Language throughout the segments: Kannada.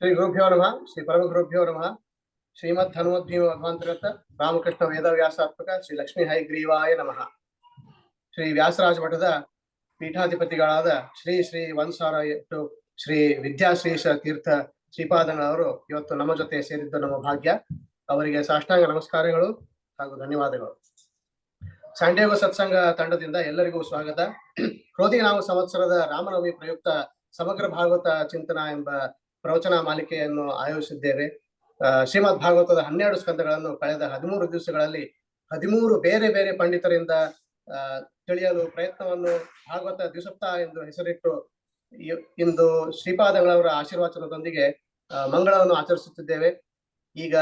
ಶ್ರೀ ಗುರುಭ್ಯೋ ನಮಃ. ಶ್ರೀ ಪರಮ ಗುರುಭ್ಯೋ ನಮಃ. ಶ್ರೀಮದ್ ಹನುಮದ್ವೀಪ ಮಧ್ವಾಂತರತ ರಾಮಕೃಷ್ಣ ವೇದವ್ಯಾಸಾತ್ಮಕ ಶ್ರೀ ಲಕ್ಷ್ಮೀ ಹಯಗ್ರೀವಾಯ ನಮಃ. ಶ್ರೀ ವ್ಯಾಸರಾಜ ಮಠದ ಪೀಠಾಧಿಪತಿಗಳಾದ ಶ್ರೀ ಶ್ರೀ ಒಂದ್ಸಾರ ಶ್ರೀ ವಿದ್ಯಾಶ್ರೀಶ ತೀರ್ಥ ಶ್ರೀಪಾದನವರು ಇವತ್ತು ನಮ್ಮ ಜೊತೆ ಸೇರಿದ್ದು ನಮ್ಮ ಭಾಗ್ಯ. ಅವರಿಗೆ ಸಾಷ್ಟಾಂಗ ನಮಸ್ಕಾರಗಳು ಹಾಗೂ ಧನ್ಯವಾದಗಳು. ಸ್ಯಾಂಡಿಯಾಗೋ ಸತ್ಸಂಗ ತಂಡದಿಂದ ಎಲ್ಲರಿಗೂ ಸ್ವಾಗತ. ಕ್ರೋಧಿನಾಮ ಸಂವತ್ಸರದ ರಾಮನವಮಿ ಪ್ರಯುಕ್ತ ಸಮಗ್ರ ಭಾಗವತ ಚಿಂತನ ಎಂಬ ಪ್ರವಚನ ಮಾಲಿಕೆಯನ್ನು ಆಯೋಜಿಸಿದ್ದೇವೆ. ಶ್ರೀಮದ್ ಭಾಗವತದ 12 ಸ್ಕಂದಗಳನ್ನು ಕಳೆದ 13 ದಿವಸಗಳಲ್ಲಿ 13 ಬೇರೆ ಬೇರೆ ಪಂಡಿತರಿಂದ ತಿಳಿಯಲು ಪ್ರಯತ್ನವನ್ನು ಭಾಗವತ ದ್ವಿಸಪ್ತಾಹ ಎಂದು ಹೆಸರಿಟ್ಟು ಇಂದು ಶ್ರೀಪಾದಗಳವರ ಆಶೀರ್ವಾಚನದೊಂದಿಗೆ ಮಂಗಳವನ್ನು ಆಚರಿಸುತ್ತಿದ್ದೇವೆ. ಈಗ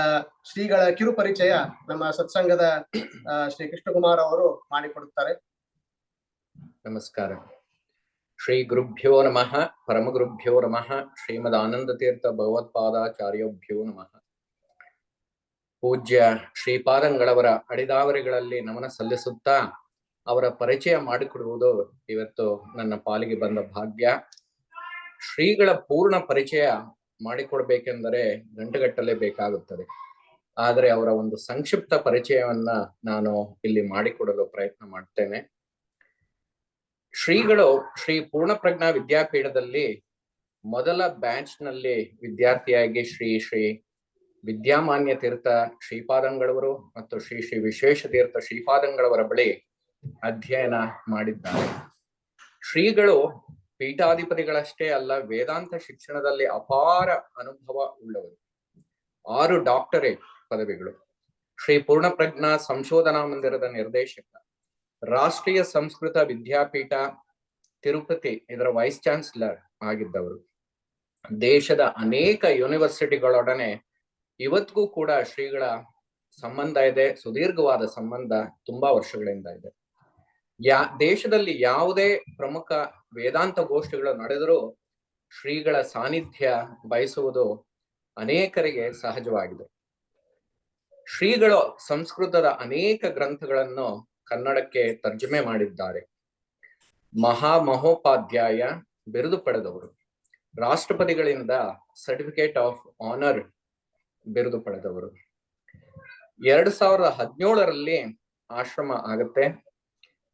ಶ್ರೀಗಳ ಕಿರು ಪರಿಚಯ ನಮ್ಮ ಸತ್ಸಂಗದ ಶ್ರೀ ಕೃಷ್ಣಕುಮಾರ್ ಅವರು ಮಾಡಿಕೊಡುತ್ತಾರೆ. ನಮಸ್ಕಾರ. ಶ್ರೀ ಗುರುಭ್ಯೋ ನಮಃ. ಪರಮ ಗುರುಭ್ಯೋ ನಮಃ. ಶ್ರೀಮದ್ ಆನಂದ ತೀರ್ಥ ಭಗವತ್ಪಾದಾಚಾರ್ಯಭ್ಯೋ ನಮಃ. ಪೂಜ್ಯ ಶ್ರೀಪಾದಂಗಳವರ ಅಡಿದಾವರಿಗಳಲ್ಲಿ ನಮನ ಸಲ್ಲಿಸುತ್ತಾ ಅವರ ಪರಿಚಯ ಮಾಡಿಕೊಡುವುದು ಇವತ್ತು ನನ್ನ ಪಾಲಿಗೆ ಬಂದ ಭಾಗ್ಯ. ಶ್ರೀಗಳ ಪೂರ್ಣ ಪರಿಚಯ ಮಾಡಿಕೊಡ್ಬೇಕೆಂದರೆ ಗಂಟೆಗಟ್ಟಲೆ ಬೇಕಾಗುತ್ತದೆ. ಆದರೆ ಅವರ ಒಂದು ಸಂಕ್ಷಿಪ್ತ ಪರಿಚಯವನ್ನ ನಾನು ಇಲ್ಲಿ ಮಾಡಿಕೊಡಲು ಪ್ರಯತ್ನ ಮಾಡ್ತೇನೆ. ಶ್ರೀಗಳು ಶ್ರೀ ಪೂರ್ಣಪ್ರಜ್ಞಾ ವಿದ್ಯಾಪೀಠದಲ್ಲಿ ಮೊದಲ ಬ್ಯಾಚ್ ನಲ್ಲಿ ವಿದ್ಯಾರ್ಥಿಯಾಗಿ ಶ್ರೀ ಶ್ರೀ ವಿದ್ಯಾಮಾನ್ಯ ತೀರ್ಥ ಶ್ರೀಪಾದಂಗಳವರು ಮತ್ತು ಶ್ರೀ ಶ್ರೀ ವಿಶ್ವೇಶ ತೀರ್ಥ ಶ್ರೀಪಾದಂಗಳವರ ಬಳಿ ಅಧ್ಯಯನ ಮಾಡಿದ್ದಾರೆ. ಶ್ರೀಗಳು ಪೀಠಾಧಿಪತಿಗಳಷ್ಟೇ ಅಲ್ಲ, ವೇದಾಂತ ಶಿಕ್ಷಣದಲ್ಲಿ ಅಪಾರ ಅನುಭವ ಉಳ್ಳವರು. 6 ಡಾಕ್ಟರೇಟ್ ಪದವಿಗಳು, ಶ್ರೀ ಪೂರ್ಣಪ್ರಜ್ಞಾ ಸಂಶೋಧನಾ ಮಂದಿರದ ನಿರ್ದೇಶಕ, ರಾಷ್ಟ್ರೀಯ ಸಂಸ್ಕೃತ ವಿದ್ಯಾಪೀಠ ತಿರುಪತಿ ಇದರ ವೈಸ್ ಚಾನ್ಸಲರ್ ಆಗಿದ್ದವರು. ದೇಶದ ಅನೇಕ ಯೂನಿವರ್ಸಿಟಿಗಳೊಡನೆ ಇವತ್ತಿಗೂ ಕೂಡ ಶ್ರೀಗಳ ಸಂಬಂಧ ಇದೆ. ಸುದೀರ್ಘವಾದ ಸಂಬಂಧ, ತುಂಬಾ ವರ್ಷಗಳಿಂದ ಇದೆ. ದೇಶದಲ್ಲಿ ಯಾವುದೇ ಪ್ರಮುಖ ವೇದಾಂತ ಗೋಷ್ಠಿಗಳು ನಡೆದರೂ ಶ್ರೀಗಳ ಸಾನ್ನಿಧ್ಯ ಬಯಸುವುದು ಅನೇಕರಿಗೆ ಸಹಜವಾಗಿದೆ. ಶ್ರೀಗಳು ಸಂಸ್ಕೃತದ ಅನೇಕ ಗ್ರಂಥಗಳನ್ನು ಕನ್ನಡಕ್ಕೆ ತರ್ಜುಮೆ ಮಾಡಿದ್ದಾರೆ. ಮಹೋಪಾಧ್ಯಾಯ ಬಿರುದು ಪಡೆದವರು, ರಾಷ್ಟ್ರಪತಿಗಳಿಂದ ಸರ್ಟಿಫಿಕೇಟ್ ಆಫ್ ಆನರ್ ಬಿರುದು ಪಡೆದವರು. 2017ರಲ್ಲಿ ಆಶ್ರಮ ಆಗುತ್ತೆ.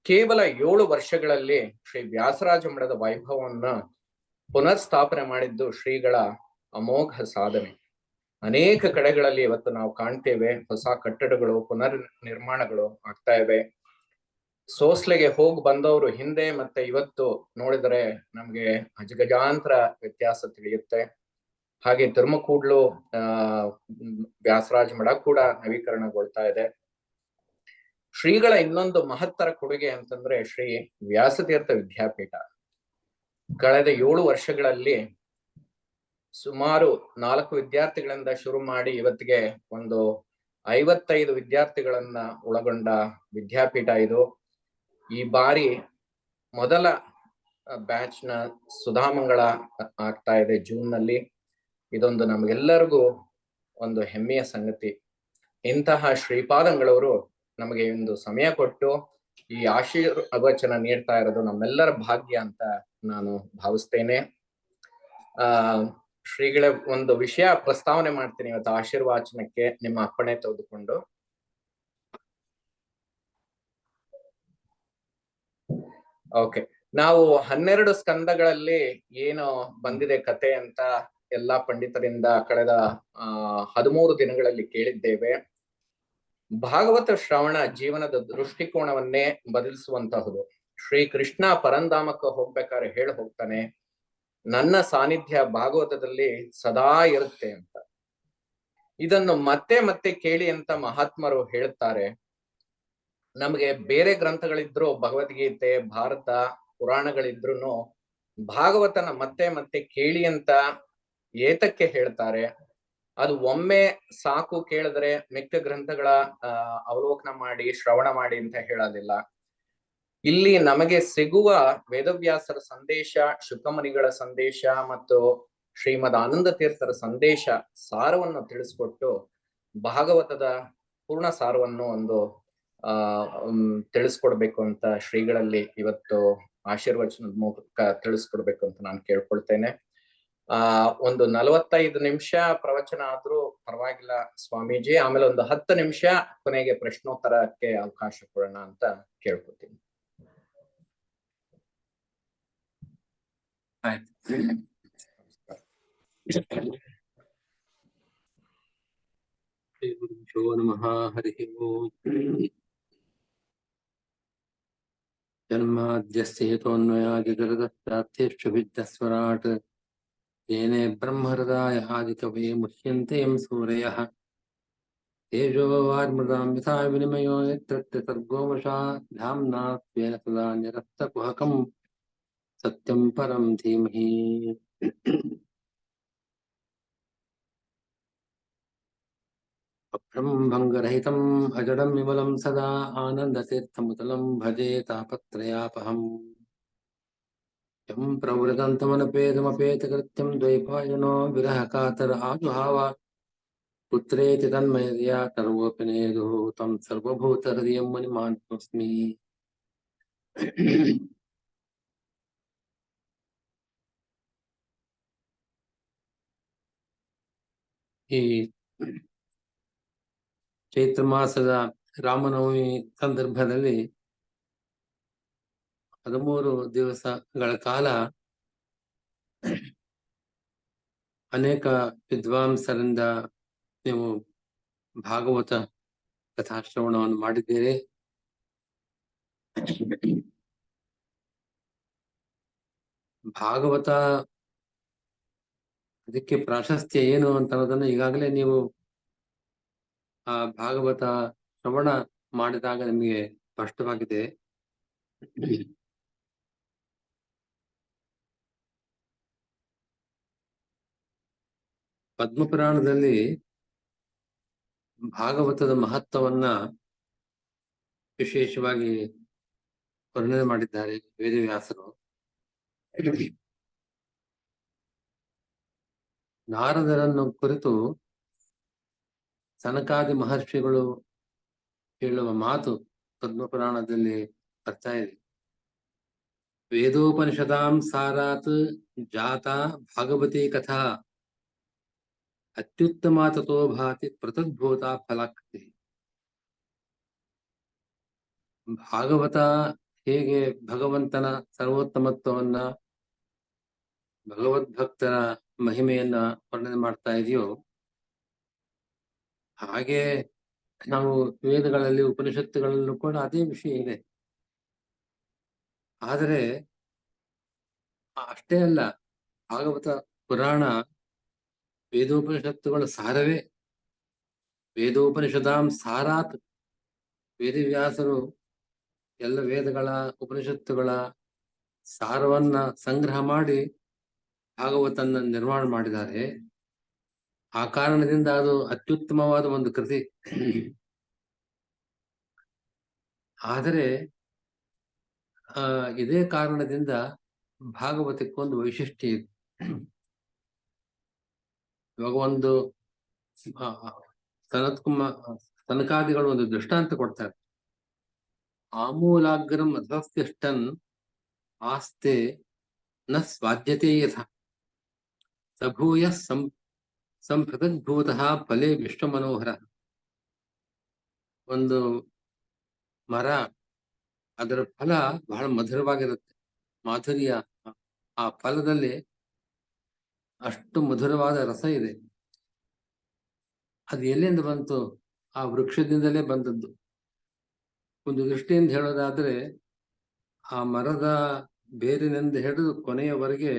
ಕೇವಲ 7 ವರ್ಷಗಳಲ್ಲಿ ಶ್ರೀ ವ್ಯಾಸರಾಜ ಮಠದ ವೈಭವವನ್ನ ಪುನರ್ ಸ್ಥಾಪನೆ ಮಾಡಿದ್ದು ಶ್ರೀಗಳ ಅಮೋಘ ಸಾಧನೆ. ಅನೇಕ ಕಡೆಗಳಲ್ಲಿ ಇವತ್ತು ನಾವು ಕಾಣ್ತೇವೆ, ಹೊಸ ಕಟ್ಟಡಗಳು ಪುನರ್ ನಿರ್ಮಾಣಗಳು ಆಗ್ತಾ ಇವೆ. ಸೋಸ್ಲೆಗೆ ಹೋಗಿ ಬಂದವರು ಹಿಂದೆ ಮತ್ತೆ ಇವತ್ತು ನೋಡಿದರೆ ನಮ್ಗೆ ಅಜಗಜಾಂತರ ವ್ಯತ್ಯಾಸ ತಿಳಿಯುತ್ತೆ. ಹಾಗೆ ತಿರುಮಕೂಡ್ಲು ವ್ಯಾಸರಾಜ ಮಠ ಕೂಡ ನವೀಕರಣಗೊಳ್ತಾ ಇದೆ. ಶ್ರೀಗಳ ಇನ್ನೊಂದು ಮಹತ್ತರ ಕೊಡುಗೆ ಅಂತಂದ್ರೆ ಶ್ರೀ ವ್ಯಾಸತೀರ್ಥ ವಿದ್ಯಾಪೀಠ ಕಳೆದ 7 ವರ್ಷಗಳಲ್ಲಿ ಸುಮಾರು 4 ವಿದ್ಯಾರ್ಥಿಗಳಿಂದ ಶುರು ಮಾಡಿ ಇವತ್ತಿಗೆ ಒಂದು 55 ವಿದ್ಯಾರ್ಥಿಗಳನ್ನ ಒಳಗೊಂಡ ವಿದ್ಯಾಪೀಠ ಇದು. ಈ ಬಾರಿ ಮೊದಲ ಬ್ಯಾಚ್ ನ ಸುಧಾಮಂಗಳ ಆಗ್ತಾ ಇದೆ ಜೂನ್ ನಲ್ಲಿ. ಇದೊಂದು ನಮಗೆಲ್ಲರಿಗೂ ಒಂದು ಹೆಮ್ಮೆಯ ಸಂಗತಿ. ಇಂತಹ ಶ್ರೀಪಾದಂಗಳವರು ನಮಗೆ ಒಂದು ಸಮಯ ಕೊಟ್ಟು ಈ ಆಶೀರ್ವಚನ ನೀಡ್ತಾ ಇರೋದು ನಮ್ಮೆಲ್ಲರ ಭಾಗ್ಯ ಅಂತ ನಾನು ಭಾವಿಸ್ತೇನೆ. ಶ್ರೀಗಳ ಒಂದು ವಿಷಯ ಪ್ರಸ್ತಾವನೆ ಮಾಡ್ತೀನಿ ಇವತ್ತು ಆಶೀರ್ವಾಚನಕ್ಕೆ, ನಿಮ್ಮ ಅಪ್ಪಣೆ ತೆಗೆದುಕೊಂಡು. ಓಕೆ, ನಾವು 12 ಸ್ಕಂದಗಳಲ್ಲಿ ಏನು ಬಂದಿದೆ ಕತೆ ಅಂತ ಎಲ್ಲಾ ಪಂಡಿತರಿಂದ ಕಳೆದ 13 ದಿನಗಳಲ್ಲಿ ಕೇಳಿದ್ದೇವೆ. ಭಾಗವತ ಶ್ರವಣ ಜೀವನದ ದೃಷ್ಟಿಕೋನವನ್ನೇ ಬದಲಿಸುವಂತಹುದು. ಶ್ರೀ ಕೃಷ್ಣ ಪರಂಧಾಮಕ್ಕೆ ಹೋಗ್ಬೇಕಾದ್ರೆ ಹೋಗ್ತಾನೆ, ನನ್ನ ಸಾನ್ನಿಧ್ಯ ಭಾಗವತದಲ್ಲಿ ಸದಾ ಇರುತ್ತೆ ಅಂತ. ಇದನ್ನು ಮತ್ತೆ ಮತ್ತೆ ಕೇಳಿ ಅಂತ ಮಹಾತ್ಮರು ಹೇಳ್ತಾರೆ. ನಮಗೆ ಬೇರೆ ಗ್ರಂಥಗಳಿದ್ರು, ಭಗವದ್ಗೀತೆ, ಭಾರತ, ಪುರಾಣಗಳಿದ್ರು ಭಾಗವತನ ಮತ್ತೆ ಮತ್ತೆ ಕೇಳಿ ಅಂತ ಏತಕ್ಕೆ ಹೇಳ್ತಾರೆ? ಅದು ಒಮ್ಮೆ ಸಾಕು, ಕೇಳಿದ್ರೆ ಮಿಕ್ಕ ಗ್ರಂಥಗಳ ಅವಲೋಕನ ಮಾಡಿ ಶ್ರವಣ ಮಾಡಿ ಅಂತ ಹೇಳೋದಿಲ್ಲ. ಇಲ್ಲಿ ನಮಗೆ ಸಿಗುವ ವೇದವ್ಯಾಸರ ಸಂದೇಶ, ಶುಕಮುನಿಗಳ ಸಂದೇಶ ಮತ್ತು ಶ್ರೀಮದ್ ಆನಂದ ತೀರ್ಥರ ಸಂದೇಶ ಸಾರವನ್ನು ತಿಳಿಸ್ಕೊಟ್ಟು ಭಾಗವತದ ಪೂರ್ಣ ಸಾರವನ್ನು ಒಂದು ತಿಳಿಸ್ಕೊಡ್ಬೇಕು ಅಂತ ಶ್ರೀಗಳಲ್ಲಿ ಇವತ್ತು ಆಶೀರ್ವಚನದ ಮೂಲಕ ತಿಳಿಸ್ಕೊಡ್ಬೇಕು ಅಂತ ನಾನು ಕೇಳ್ಕೊಳ್ತೇನೆ. ಒಂದು 45 ನಿಮಿಷ ಪ್ರವಚನ ಆದ್ರೂ ಪರವಾಗಿಲ್ಲ ಸ್ವಾಮೀಜಿ, ಆಮೇಲೆ ಒಂದು 10 ನಿಮಿಷ ಕೊನೆಗೆ ಪ್ರಶ್ನೋತ್ತರಕ್ಕೆ ಅವಕಾಶ ಕೊಡೋಣ ಅಂತ ಕೇಳ್ಕೊತೀನಿ. ಶ್ರೀ ಗುರುಭ್ಯೋ ನಮಃ. ಹರಿ ಓಂ. ಜನ್ಮಾದ್ಯಸ್ಯ ಹೇತೋನ್ಮಯಾದಿಗರುದತ್ತಾರ್ಥೇಷ್ವವಿದ್ಯಸ್ವರಾಟ್ येने ब्रह्महृदाय आदिकवये मुह्यन्ते यं सूरयः तेजो वाग्मृतां यथा विनिमयो यत्र सर्गो वशा धाम्ना स्वेन सदा निरस्तकुहकं सत्यं परं धीमहि. भङ्गरहितम् अजडं विमलं सदा आनन्दतीर्थमुतलं भजे तापत्रयापहम्. यं प्रवृदन्तमनपेदमपेतकृत्यं द्वैपायनो विरहकातर आजुहाव पुत्रेति तन्मयतया सर्वोऽपि नेदुः तं सर्वभूतहृदयं मुनिमानतोऽस्मि. ಈ ಚೈತ್ರ ಮಾಸದ ರಾಮನವಮಿ ಸಂದರ್ಭದಲ್ಲಿ 13 ದಿವಸಗಳ ಕಾಲ ಅನೇಕ ವಿದ್ವಾಂಸರಿಂದ ನೀವು ಭಾಗವತ ಕಥಾಶ್ರವಣವನ್ನು ಮಾಡಿದ್ದೀರಿ. ಭಾಗವತ ಅದಕ್ಕೆ ಪ್ರಾಶಸ್ತ್ಯ ಏನು ಅಂತ ಅನ್ನೋದನ್ನು ಈಗಾಗಲೇ ನೀವು ಆ ಭಾಗವತ ಶ್ರವಣ ಮಾಡಿದಾಗ ನಿಮಗೆ ಸ್ಪಷ್ಟವಾಗಿದೆ. ಪದ್ಮಪುರಾಣದಲ್ಲಿ ಭಾಗವತದ ಮಹತ್ವವನ್ನ ವಿಶೇಷವಾಗಿ ವರ್ಣನೆ ಮಾಡಿದ್ದಾರೆ ವೇದವ್ಯಾಸರು. ನಾರದರನ್ನು ಕುರಿತು ಸನಕಾದಿ ಮಹರ್ಷಿಗಳು ಹೇಳುವ ಮಾತು ಪದ್ಮಪುರಾಣದಲ್ಲಿ ಬರ್ತಾ ಇದೆ. ವೇದೋಪನಿಷದಾಂ ಸಾರಾತ್ ಜಾತ ಭಾಗವತಿ ಕಥಾ ಅತ್ಯುತ್ತಮ ತಥೋ ಭಾತಿ ಪ್ರತದ್ಭೂತ ಫಲಾಕೃತಿ. ಭಾಗವತ ಹೇಗೆ ಭಗವಂತನ ಸರ್ವೋತ್ತಮತ್ವವನ್ನ, ಭಗವದ್ಭಕ್ತರ ಮಹಿಮೆಯನ್ನ ವರ್ಣನೆ ಮಾಡ್ತಾ ಇದೆಯೋ, ಹಾಗೆ ನಾವು ವೇದಗಳಲ್ಲಿ ಉಪನಿಷತ್ತುಗಳಲ್ಲೂ ಕೂಡ ಅದೇ ವಿಷಯ ಇದೆ. ಆದರೆ ಅಷ್ಟೇ ಅಲ್ಲ, ಭಾಗವತ ಪುರಾಣ ವೇದೋಪನಿಷತ್ತುಗಳ ಸಾರವೇ. ವೇದೋಪನಿಷದಾಂ ಸಾರಾತ್, ವೇದವ್ಯಾಸರು ಎಲ್ಲ ವೇದಗಳ ಉಪನಿಷತ್ತುಗಳ ಸಾರವನ್ನ ಸಂಗ್ರಹ ಮಾಡಿ ಭಾಗವತನ ನಿರ್ಮಾಣ ಮಾಡಿದ್ದಾರೆ. ಆ ಕಾರಣದಿಂದ ಅದು ಅತ್ಯುತ್ತಮವಾದ ಒಂದು ಕೃತಿ. ಆದರೆ ಇದೇ ಕಾರಣದಿಂದ ಭಾಗವತಕ್ಕೊಂದು ವೈಶಿಷ್ಟ್ಯ ಇದೆ. ಇವಾಗ ಒಂದು ಸನಕಾದಿಗಳು ಒಂದು ದೃಷ್ಟಾಂತ ಕೊಡ್ತಾರೆ. ಆಮೂಲಾಗ್ರಂ ಅಧಸ್ತಿಷ್ಠನ್ ಆಸ್ತೆ ನ ಸ್ವಾದ್ಯತೆ ಯಥ ಸಭೂಯ ಸಂಪೃತದ್ಭೂತಃ ಫಲೇ ವಿಶ್ವಮನೋಹರ. ಒಂದು ಮರ, ಅದರ ಫಲ ಬಹಳ ಮಧುರವಾಗಿರುತ್ತೆ. ಮಾಧುರ್ಯ, ಆ ಫಲದಲ್ಲಿ ಅಷ್ಟು ಮಧುರವಾದ ರಸ ಇದೆ. ಅದು ಎಲ್ಲಿಂದ ಬಂತು? ಆ ವೃಕ್ಷದಿಂದಲೇ ಬಂದದ್ದು. ಒಂದು ದೃಷ್ಟಿಯಿಂದ ಹೇಳೋದಾದ್ರೆ, ಆ ಮರದ ಬೇರಿನಿಂದ ಹಿಡಿದು ಕೊನೆಯವರೆಗೆ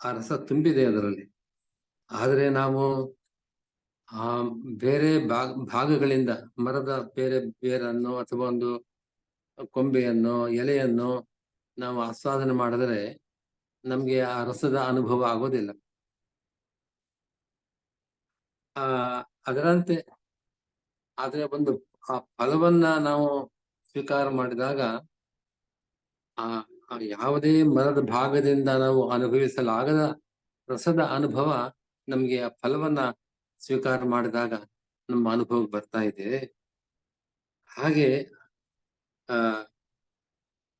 ಆ ರಸ ತುಂಬಿದೆ ಅದರಲ್ಲಿ. ಆದರೆ ನಾವು ಆ ಬೇರೆ ಭಾಗಗಳಿಂದ, ಮರದ ಬೇರೆ ಬೇರನ್ನು ಅಥವಾ ಒಂದು ಕೊಂಬೆಯನ್ನು, ಎಲೆಯನ್ನು ನಾವು ಆಸ್ವಾದನೆ ಮಾಡಿದ್ರೆ ನಮ್ಗೆ ಆ ರಸದ ಅನುಭವ ಆಗೋದಿಲ್ಲ. ಅದರಂತೆ ಆದ್ರೆ ಒಂದು ಆ ಫಲವನ್ನ ನಾವು ಸ್ವೀಕಾರ ಮಾಡಿದಾಗ ಆ ಯಾವುದೇ ಮರದ ಭಾಗದಿಂದ ನಾವು ಅನುಭವಿಸಲಾಗದ ರಸದ ಅನುಭವ ನಮ್ಗೆ ಆ ಫಲವನ್ನ ಸ್ವೀಕಾರ ಮಾಡಿದಾಗ ನಮ್ಮ ಅನುಭವ ಬರ್ತಾ ಇದೆ. ಹಾಗೆ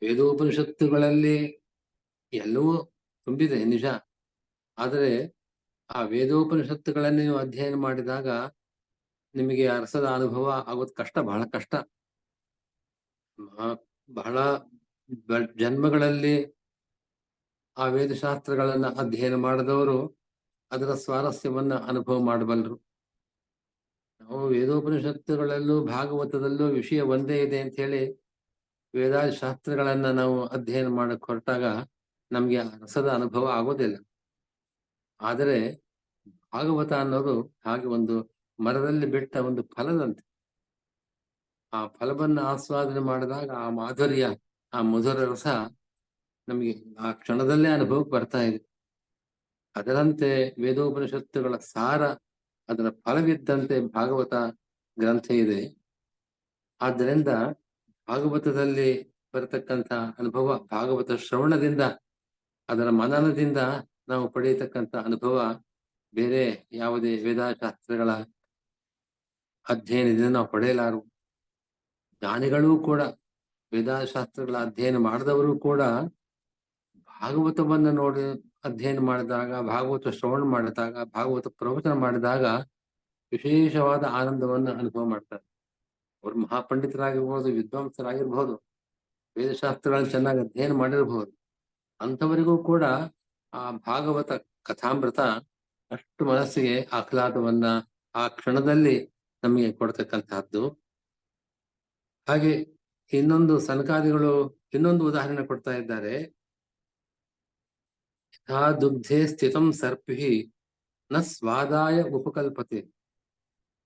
ವೇದೋಪನಿಷತ್ತುಗಳಲ್ಲಿ ಎಲ್ಲವೂ ತುಂಬಿದೆ ನಿಜ. ಆದರೆ ಆ ವೇದೋಪನಿಷತ್ತುಗಳನ್ನ ನೀವು ಅಧ್ಯಯನ ಮಾಡಿದಾಗ ನಿಮಗೆ ಆ ರಸದ ಅನುಭವ ಆಗೋದು ಕಷ್ಟ, ಬಹಳ ಕಷ್ಟ. ಬಹಳ ಜನ್ಮಗಳಲ್ಲಿ ಆ ವೇದಶಾಸ್ತ್ರಗಳನ್ನ ಅಧ್ಯಯನ ಮಾಡಿದವರು ಅದರ ಸ್ವಾರಸ್ಯವನ್ನ ಅನುಭವ ಮಾಡಬಲ್ಲರು. ನಾವು ವೇದೋಪನಿಷತ್ತುಗಳಲ್ಲೂ ಭಾಗವತದಲ್ಲೂ ವಿಷಯ ಒಂದೇ ಇದೆ ಅಂತ ಹೇಳಿ ವೇದಾದಿ ಶಾಸ್ತ್ರಗಳನ್ನ ನಾವು ಅಧ್ಯಯನ ಮಾಡಕ್ ಹೊರಟಾಗ ನಮ್ಗೆ ಆ ರಸದ ಅನುಭವ ಆಗೋದಿಲ್ಲ. ಆದರೆ ಭಾಗವತ ಅನ್ನೋದು ಹಾಗೆ ಒಂದು ಮರದಲ್ಲಿ ಬಿಟ್ಟ ಒಂದು ಫಲದಂತೆ. ಆ ಫಲವನ್ನ ಆಸ್ವಾದನೆ ಮಾಡಿದಾಗ ಆ ಮಾಧುರ್ಯ, ಆ ಮಧುರ ರಸ ನಮಗೆ ಆ ಕ್ಷಣದಲ್ಲೇ ಅನುಭವಕ್ಕೆ ಬರ್ತಾ ಇದೆ. ಅದರಂತೆ ವೇದೋಪನಿಷತ್ತುಗಳ ಸಾರ, ಅದರ ಫಲವಿದ್ದಂತೆ ಭಾಗವತ ಗ್ರಂಥ ಇದೆ. ಆದ್ದರಿಂದ ಭಾಗವತದಲ್ಲಿ ಬರತಕ್ಕಂಥ ಅನುಭವ, ಭಾಗವತ ಶ್ರವಣದಿಂದ, ಅದರ ಮನನದಿಂದ ನಾವು ಪಡೆಯತಕ್ಕಂಥ ಅನುಭವ ಬೇರೆ ಯಾವುದೇ ವೇದಶಾಸ್ತ್ರಗಳ ಅಧ್ಯಯನದಿಂದ ನಾವು ಪಡೆಯಲಾರು. ಜ್ಞಾನಿಗಳೂ ಕೂಡ, ವೇದಶಾಸ್ತ್ರಗಳ ಅಧ್ಯಯನ ಮಾಡಿದವರು ಕೂಡ ಭಾಗವತವನ್ನ ನೋಡಿ ಅಧ್ಯಯನ ಮಾಡಿದಾಗ, ಭಾಗವತ ಶ್ರವಣ ಮಾಡಿದಾಗ, ಭಾಗವತ ಪ್ರವಚನ ಮಾಡಿದಾಗ ವಿಶೇಷವಾದ ಆನಂದವನ್ನ ಅನುಭವ ಮಾಡ್ತಾರೆ. ಅವ್ರು ಮಹಾಪಂಡಿತರಾಗಿರ್ಬೋದು, ವಿದ್ವಾಂಸರಾಗಿರ್ಬೋದು, ವೇದಶಾಸ್ತ್ರಗಳನ್ನ ಚೆನ್ನಾಗಿ ಅಧ್ಯಯನ ಮಾಡಿರ್ಬೋದು. ಅಂಥವರಿಗೂ ಕೂಡ ಆ ಭಾಗವತ ಕಥಾಮೃತ ಅಷ್ಟು ಮನಸ್ಸಿಗೆ ಆಹ್ಲಾದವನ್ನ ಆ ಕ್ಷಣದಲ್ಲಿ ನಮಗೆ ಕೊಡ್ತಕ್ಕಂತಹದ್ದು. ಹಾಗೆ ಇನ್ನೊಂದು ಸನಕಾದಿಗಳು ಇನ್ನೊಂದು ಉದಾಹರಣೆ ಕೊಡ್ತಾ ಇದ್ದಾರೆ. ಯಥಾ ದುಗ್ಧೆ ಸ್ಥಿತಂ ಸರ್ಪಿ ನ ಸ್ವಾದಾಯ ಉಪಕಲ್ಪತೆ,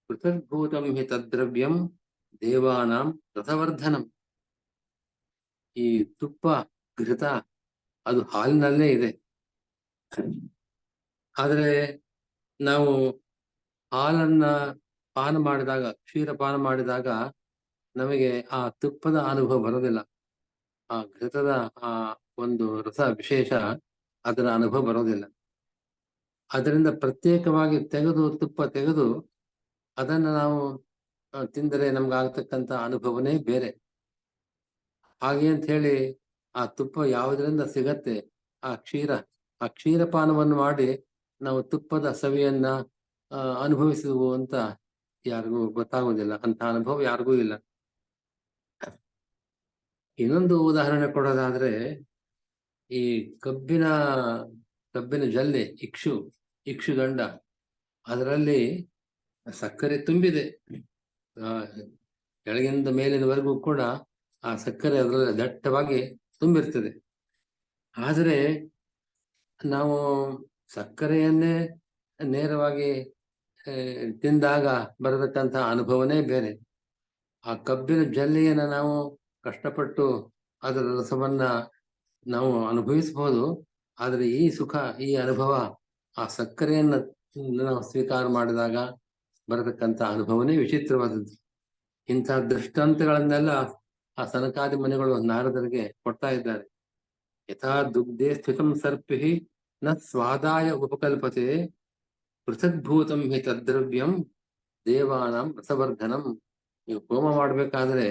ಪೃಥಗ್ಭೂತಂ ಹಿ ತದ್ದ್ರವ್ಯಂ ದೇವಾನಾಂ ರಸವರ್ಧನಂ. ಈ ತುಪ್ಪ, ಘೃತ ಅದು ಹಾಲಿನಲ್ಲೇ ಇದೆ. ಆದರೆ ನಾವು ಹಾಲನ್ನ ಪಾನ ಮಾಡಿದಾಗ, ಕ್ಷೀರಪಾನ ಮಾಡಿದಾಗ ನಮಗೆ ಆ ತುಪ್ಪದ ಅನುಭವ ಬರೋದಿಲ್ಲ. ಆ ಘೃತದ ಆ ಒಂದು ರಸ ವಿಶೇಷ, ಅದರ ಅನುಭವ ಬರೋದಿಲ್ಲ. ಅದರಿಂದ ಪ್ರತ್ಯೇಕವಾಗಿ ತೆಗೆದು, ತುಪ್ಪ ತೆಗೆದು ಅದನ್ನು ನಾವು ತಿಂದರೆ ನಮ್ಗಾಗ್ತಕ್ಕಂಥ ಅನುಭವನೇ ಬೇರೆ. ಹಾಗೆ ಅಂತ ಹೇಳಿ ಆ ತುಪ್ಪ ಯಾವುದರಿಂದ ಸಿಗತ್ತೆ, ಆ ಕ್ಷೀರಪಾನವನ್ನು ಮಾಡಿ ನಾವು ತುಪ್ಪದ ಸವಿಯನ್ನ ಅನುಭವಿಸುವು ಅಂತ ಯಾರಿಗೂ ಗೊತ್ತಾಗುವುದಿಲ್ಲ. ಅಂತ ಅನುಭವ ಯಾರಿಗೂ ಇಲ್ಲ. ಇನ್ನೊಂದು ಉದಾಹರಣೆ ಕೊಡೋದಾದ್ರೆ, ಈ ಕಬ್ಬಿನ ಜಲ್ಲೆ, ಇಕ್ಷುದಂಡ, ಅದರಲ್ಲಿ ಸಕ್ಕರೆ ತುಂಬಿದೆ. ಕೆಳಗಿಂದ ಮೇಲಿನವರೆಗೂ ಕೂಡ ಆ ಸಕ್ಕರೆ ಅದರಲ್ಲಿ ದಟ್ಟವಾಗಿ ತುಂಬಿರ್ತದೆ. ಆದರೆ ನಾವು ಸಕ್ಕರೆಯನ್ನೇ ನೇರವಾಗಿ ತಿಂದಾಗ ಬರತಕ್ಕಂಥ ಅನುಭವನೇ ಬೇರೆ. ಆ ಕಬ್ಬಿನ ಜಲ್ಲೆಯನ್ನ ನಾವು ಕಷ್ಟಪಟ್ಟು ಅದರ ರಸವನ್ನ ನಾವು ಅನುಭವಿಸಬಹುದು. ಆದರೆ ಈ ಸುಖ, ಈ ಅನುಭವ ಆ ಸಕ್ಕರೆಯನ್ನ ನಾವು ಸ್ವೀಕಾರ ಮಾಡಿದಾಗ ಬರತಕ್ಕಂಥ ಅನುಭವನೇ ವಿಚಿತ್ರವಾದದ್ದು. ಇಂಥ ದೃಷ್ಟಾಂತಗಳನ್ನೆಲ್ಲ ಆ ಸನಕಾದಿ ಮುನಿಗಳು ನಾರದರಿಗೆ ಕೊಡ್ತಾ ಇದ್ದಾರೆ. ಯಥಾ ದುಗ್ಧೆ ಸ್ಥಿತಂ ಸರ್ಪಿ ನ ಸ್ವಾದಾಯ ಉಪಕಲ್ಪತೆ, ಪೃಥಗ್ಭೂತಂ ಹಿ ತದ್ದ್ರವ್ಯಂ ದೇವಾನಾಂ ರಸವರ್ಧನಂ. ನೀವು ಹೋಮ ಮಾಡ್ಬೇಕಾದ್ರೆ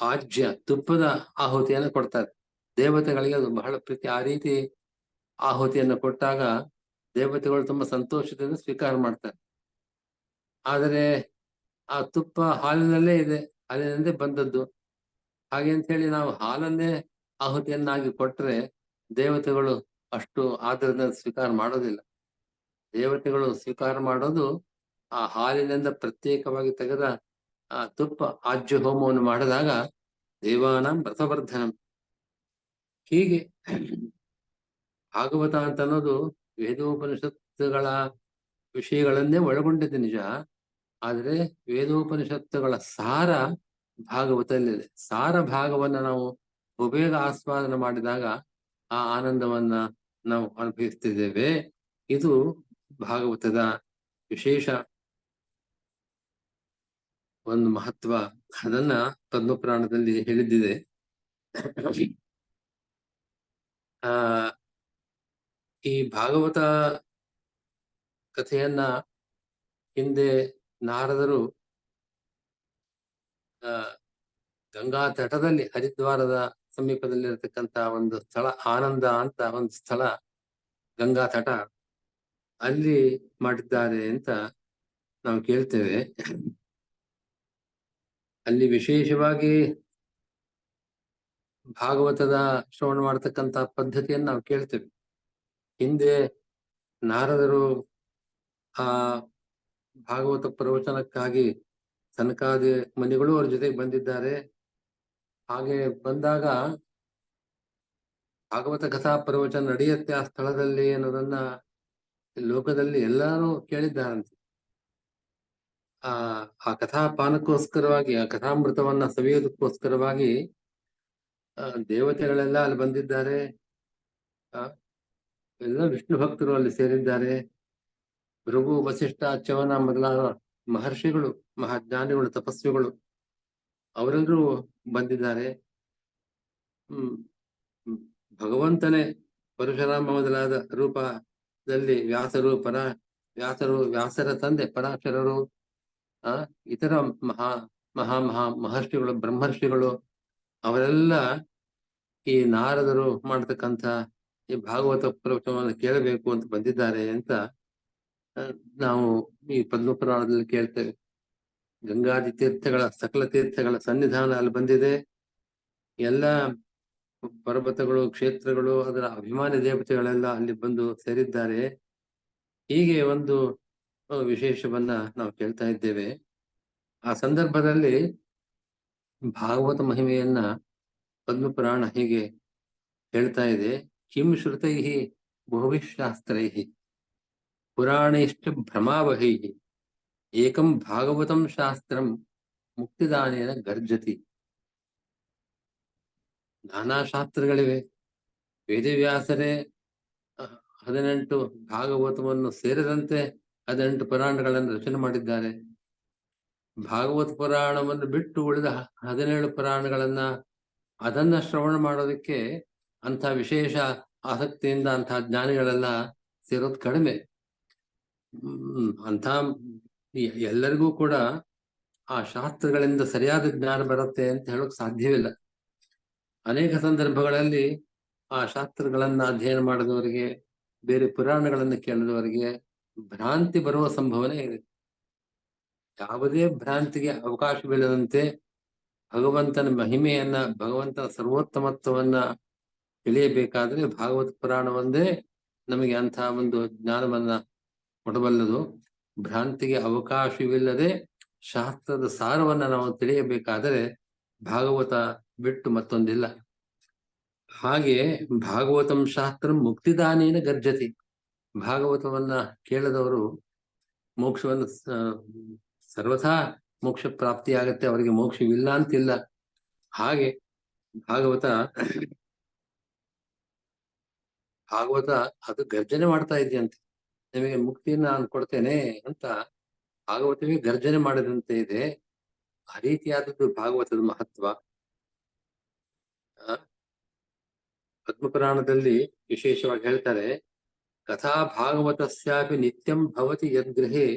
ಆಜ್ಯ, ತುಪ್ಪದ ಆಹುತಿಯನ್ನು ಕೊಡ್ತಾರೆ. ದೇವತೆಗಳಿಗೆ ಅದು ಬಹಳ ಪ್ರೀತಿ. ಆ ರೀತಿ ಆಹುತಿಯನ್ನು ಕೊಟ್ಟಾಗ ದೇವತೆಗಳು ತುಂಬಾ ಸಂತೋಷದಿಂದ ಸ್ವೀಕಾರ ಮಾಡ್ತಾರೆ. ಆದರೆ ಆ ತುಪ್ಪ ಹಾಲಿನಲ್ಲೇ ಇದೆ, ಹಾಲಿನಿಂದ ಬಂದದ್ದು. ಹಾಗೆ ಅಂತ ಹೇಳಿ ನಾವು ಹಾಲನ್ನೇ ಆಹುತಿಯನ್ನಾಗಿ ಕೊಟ್ರೆ ದೇವತೆಗಳು ಅಷ್ಟು ಆದರದಿಂದ ಸ್ವೀಕಾರ ಮಾಡೋದಿಲ್ಲ. ದೇವತೆಗಳು ಸ್ವೀಕಾರ ಮಾಡೋದು ಆ ಹಾಲಿನಿಂದ ಪ್ರತ್ಯೇಕವಾಗಿ ತೆಗೆದ ಆ ತುಪ್ಪ ಆಜ್ಯ ಹೋಮವನ್ನು ಮಾಡಿದಾಗ ದೇವಾನಾಂ ರಸವರ್ಧನಂ. ಹೀಗೆ ಭಾಗವತ ಅಂತ ಅನ್ನೋದು ವೇದೋಪನಿಷತ್ತುಗಳ ವಿಷಯಗಳನ್ನೇ ಒಳಗೊಂಡಿದೆ ನಿಜ. ಆದರೆ ವೇದೋಪನಿಷತ್ತುಗಳ ಸಾರ ಭಾಗವತದಲ್ಲಿದೆ. ಸಾರ ಭಾಗವನ್ನ ನಾವು ಬಹುಬೇಗ ಆಸ್ವಾದನೆ ಮಾಡಿದಾಗ ಆ ಆನಂದವನ್ನ ನಾವು ಅನುಭವಿಸ್ತಿದ್ದೇವೆ. ಇದು ಭಾಗವತದ ವಿಶೇಷ ಒಂದು ಮಹತ್ವ. ಅದನ್ನ ಪದ್ಮಪುರಾಣದಲ್ಲಿ ಹೇಳಿದ್ದಿದೆ. ಈ ಭಾಗವತ ಕಥೆಯನ್ನ ಹಿಂದೆ ನಾರದರು ಗಂಗಾ ತಟದಲ್ಲಿ, ಹರಿದ್ವಾರದ ಸಮೀಪದಲ್ಲಿರತಕ್ಕಂತ ಒಂದು ಸ್ಥಳ, ಆನಂದ ಅಂತ ಒಂದು ಸ್ಥಳ, ಗಂಗಾ ತಟ ಅಲ್ಲಿ ಮಾಡಿದ್ದಾರೆ ಅಂತ ನಾವು ಕೇಳ್ತೇವೆ. ಅಲ್ಲಿ ವಿಶೇಷವಾಗಿ ಭಾಗವತದ ಶ್ರವಣ ಮಾಡತಕ್ಕಂತ ಪದ್ಧತಿಯನ್ನು ನಾವು ಕೇಳ್ತೇವೆ. ಹಿಂದೆ ನಾರದರು ಆ ಭಾಗವತ ಪ್ರವಚನಕ್ಕಾಗಿ ಸನಕಾದಿ ಮುನಿಗಳು ಅವ್ರ ಜೊತೆಗೆ ಬಂದಿದ್ದಾರೆ. ಹಾಗೆ ಬಂದಾಗ ಭಾಗವತ ಕಥಾ ಪ್ರವಚನ ನಡೆಯುತ್ತೆ ಆ ಸ್ಥಳದಲ್ಲಿ ಅನ್ನೋದನ್ನ ಲೋಕದಲ್ಲಿ ಎಲ್ಲಾರು ಕೇಳಿದ್ದಾರಂತೆ. ಆ ಕಥಾಪಾನಕ್ಕೋಸ್ಕರವಾಗಿ, ಆ ಕಥಾಮೃತವನ್ನ ಸವಿಯೋದಕ್ಕೋಸ್ಕರವಾಗಿ ದೇವತೆಗಳೆಲ್ಲ ಅಲ್ಲಿ ಬಂದಿದ್ದಾರೆ. ಎಲ್ಲ ವಿಷ್ಣು ಭಕ್ತರು ಅಲ್ಲಿ ಸೇರಿದ್ದಾರೆ. ಭೃಗು, ವಸಿಷ್ಠ, ಚ್ಯವನ ಮೊದಲಾದ ಮಹರ್ಷಿಗಳು, ಮಹಾಜ್ಞಾನಿಗಳು, ತಪಸ್ವಿಗಳು ಅವರೆಲ್ಲರೂ ಬಂದಿದ್ದಾರೆ. ಭಗವಂತನೇ ಪರಶುರಾಮ ಮೊದಲಾದ ರೂಪದಲ್ಲಿ ವ್ಯಾಸರ ತಂದೆ ಪರಾಶರರು, ಇತರ ಮಹರ್ಷಿಗಳು, ಬ್ರಹ್ಮರ್ಷಿಗಳು ಅವರೆಲ್ಲ ಈ ನಾರದರು ಮಾಡತಕ್ಕಂಥ ಈ ಭಾಗವತ ಪ್ರವಚನವನ್ನು ಕೇಳಬೇಕು ಅಂತ ಬಂದಿದ್ದಾರೆ ಅಂತ ನಾವು ಈ ಪದ್ಮಪುರಾಣದಲ್ಲಿ ಕೇಳ್ತೇವೆ. ಗಂಗಾದಿ ತೀರ್ಥಗಳ, ಸಕಲ ತೀರ್ಥಗಳ ಸನ್ನಿಧಾನ ಅಲ್ಲಿ ಬಂದಿದೆ. ಎಲ್ಲ ಪರ್ವತಗಳು, ಕ್ಷೇತ್ರಗಳು, ಅದರ ಅಭಿಮಾನಿ ದೇವತೆಗಳೆಲ್ಲ ಅಲ್ಲಿ ಬಂದು ಸೇರಿದ್ದಾರೆ. ಹೀಗೆ ಒಂದು ವಿಶೇಷವನ್ನ ನಾವು ಕೇಳ್ತಾ ಇದ್ದೇವೆ. ಆ ಸಂದರ್ಭದಲ್ಲಿ ಭಾಗವತ ಮಹಿಮೆಯನ್ನ ಪದ್ಮಪುರಾಣ ಹೀಗೆ ಹೇಳ್ತಾ ಇದೆ. ಕಿಂ ಶ್ರುತೈ ಬಹುವಿಶಾಸ್ತ್ರೈ ಪುರಾಣೈಶ್ಚ ಭ್ರಮಾವಹೈ ಏಕಂ ಭಾಗವತಂ ಶಾಸ್ತ್ರಂ ಮುಕ್ತಿದಾನೇನ ಗರ್ಜತಿ. ನಾನಾ ಶಾಸ್ತ್ರಗಳಿವೆ. ವೇದವ್ಯಾಸರೇ 18 ಭಾಗವತವನ್ನು ಸೇರಿದಂತೆ 18 ಪುರಾಣಗಳನ್ನು ರಚನೆ ಮಾಡಿದ್ದಾರೆ. ಭಾಗವತ ಪುರಾಣವನ್ನು ಬಿಟ್ಟು ಉಳಿದ 17 ಪುರಾಣಗಳನ್ನ ಅದನ್ನ ಶ್ರವಣ ಮಾಡೋದಕ್ಕೆ ಅಂಥ ವಿಶೇಷ ಆಸಕ್ತಿಯಿಂದ ಅಂಥ ಜ್ಞಾನಿಗಳೆಲ್ಲ ಸೇರೋದು ಕಡಿಮೆ. ಅಂಥ ಎಲ್ಲರಿಗೂ ಕೂಡ ಆ ಶಾಸ್ತ್ರಗಳಿಂದ ಸರಿಯಾದ ಜ್ಞಾನ ಬರುತ್ತೆ ಅಂತ ಹೇಳೋಕ್ ಸಾಧ್ಯವಿಲ್ಲ. ಅನೇಕ ಸಂದರ್ಭಗಳಲ್ಲಿ ಆ ಶಾಸ್ತ್ರಗಳನ್ನ ಅಧ್ಯಯನ ಮಾಡಿದವರಿಗೆ, ಬೇರೆ ಪುರಾಣಗಳನ್ನು ಕೇಳಿದವರಿಗೆ ಭ್ರಾಂತಿ ಬರುವ ಸಂಭವನೆ ಇದೆ. ಯಾವುದೇ ಭ್ರಾಂತಿಗೆ ಅವಕಾಶವಿಲ್ಲದಂತೆ ಭಗವಂತನ ಮಹಿಮೆಯನ್ನ, ಭಗವಂತನ ಸರ್ವೋತ್ತಮತ್ವವನ್ನ ತಿಳಿಯಬೇಕಾದ್ರೆ ಭಾಗವತ ಪುರಾಣ ಒಂದೇ ನಮಗೆ ಅಂಥ ಒಂದು ಜ್ಞಾನವನ್ನ ಕೊಡಬಲ್ಲದು. ಭ್ರಾಂತಿಗೆ ಅವಕಾಶವಿಲ್ಲದೆ ಶಾಸ್ತ್ರದ ಸಾರವನ್ನ ನಾವು ತಿಳಿಯಬೇಕಾದರೆ ಭಾಗವತ ಬಿಟ್ಟು ಮತ್ತೊಂದಿಲ್ಲ. ಹಾಗೆ ಭಾಗವತಂ ಶಾಸ್ತ್ರ ಮುಕ್ತಿದಾನೇನ ಗರ್ಜತಿ. ಭಾಗವತವನ್ನ ಕೇಳದವರು ಮೋಕ್ಷವನ್ನು ಸರ್ವಥಾ ಮೋಕ್ಷ ಪ್ರಾಪ್ತಿಯಾಗತ್ತೆ, ಅವರಿಗೆ ಮೋಕ್ಷವಿಲ್ಲ ಅಂತಿಲ್ಲ. ಹಾಗೆ ಭಾಗವತ ಅದು ಗರ್ಜನೆ ಮಾಡ್ತಾ ಇದೆಯಂತೆ, ನಿಮಗೆ ಮುಕ್ತಿಯನ್ನ ನಾನು ಕೊಡ್ತೇನೆ ಅಂತ ಭಾಗವತವೇ ಗರ್ಜನೆ ಮಾಡಿದಂತೆ ಇದೆ. ಆ ರೀತಿಯಾದದ್ದು ಭಾಗವತದ ಮಹತ್ವ. ಪದ್ಮಪುರಾಣದಲ್ಲಿ ವಿಶೇಷವಾಗಿ ಹೇಳ್ತಾರೆ, ಕಥಾ ಭಾಗವತಸ್ಯಾಪಿ ನಿತ್ಯಂ ಭವತಿ ಯದ್ಗೃಹೇ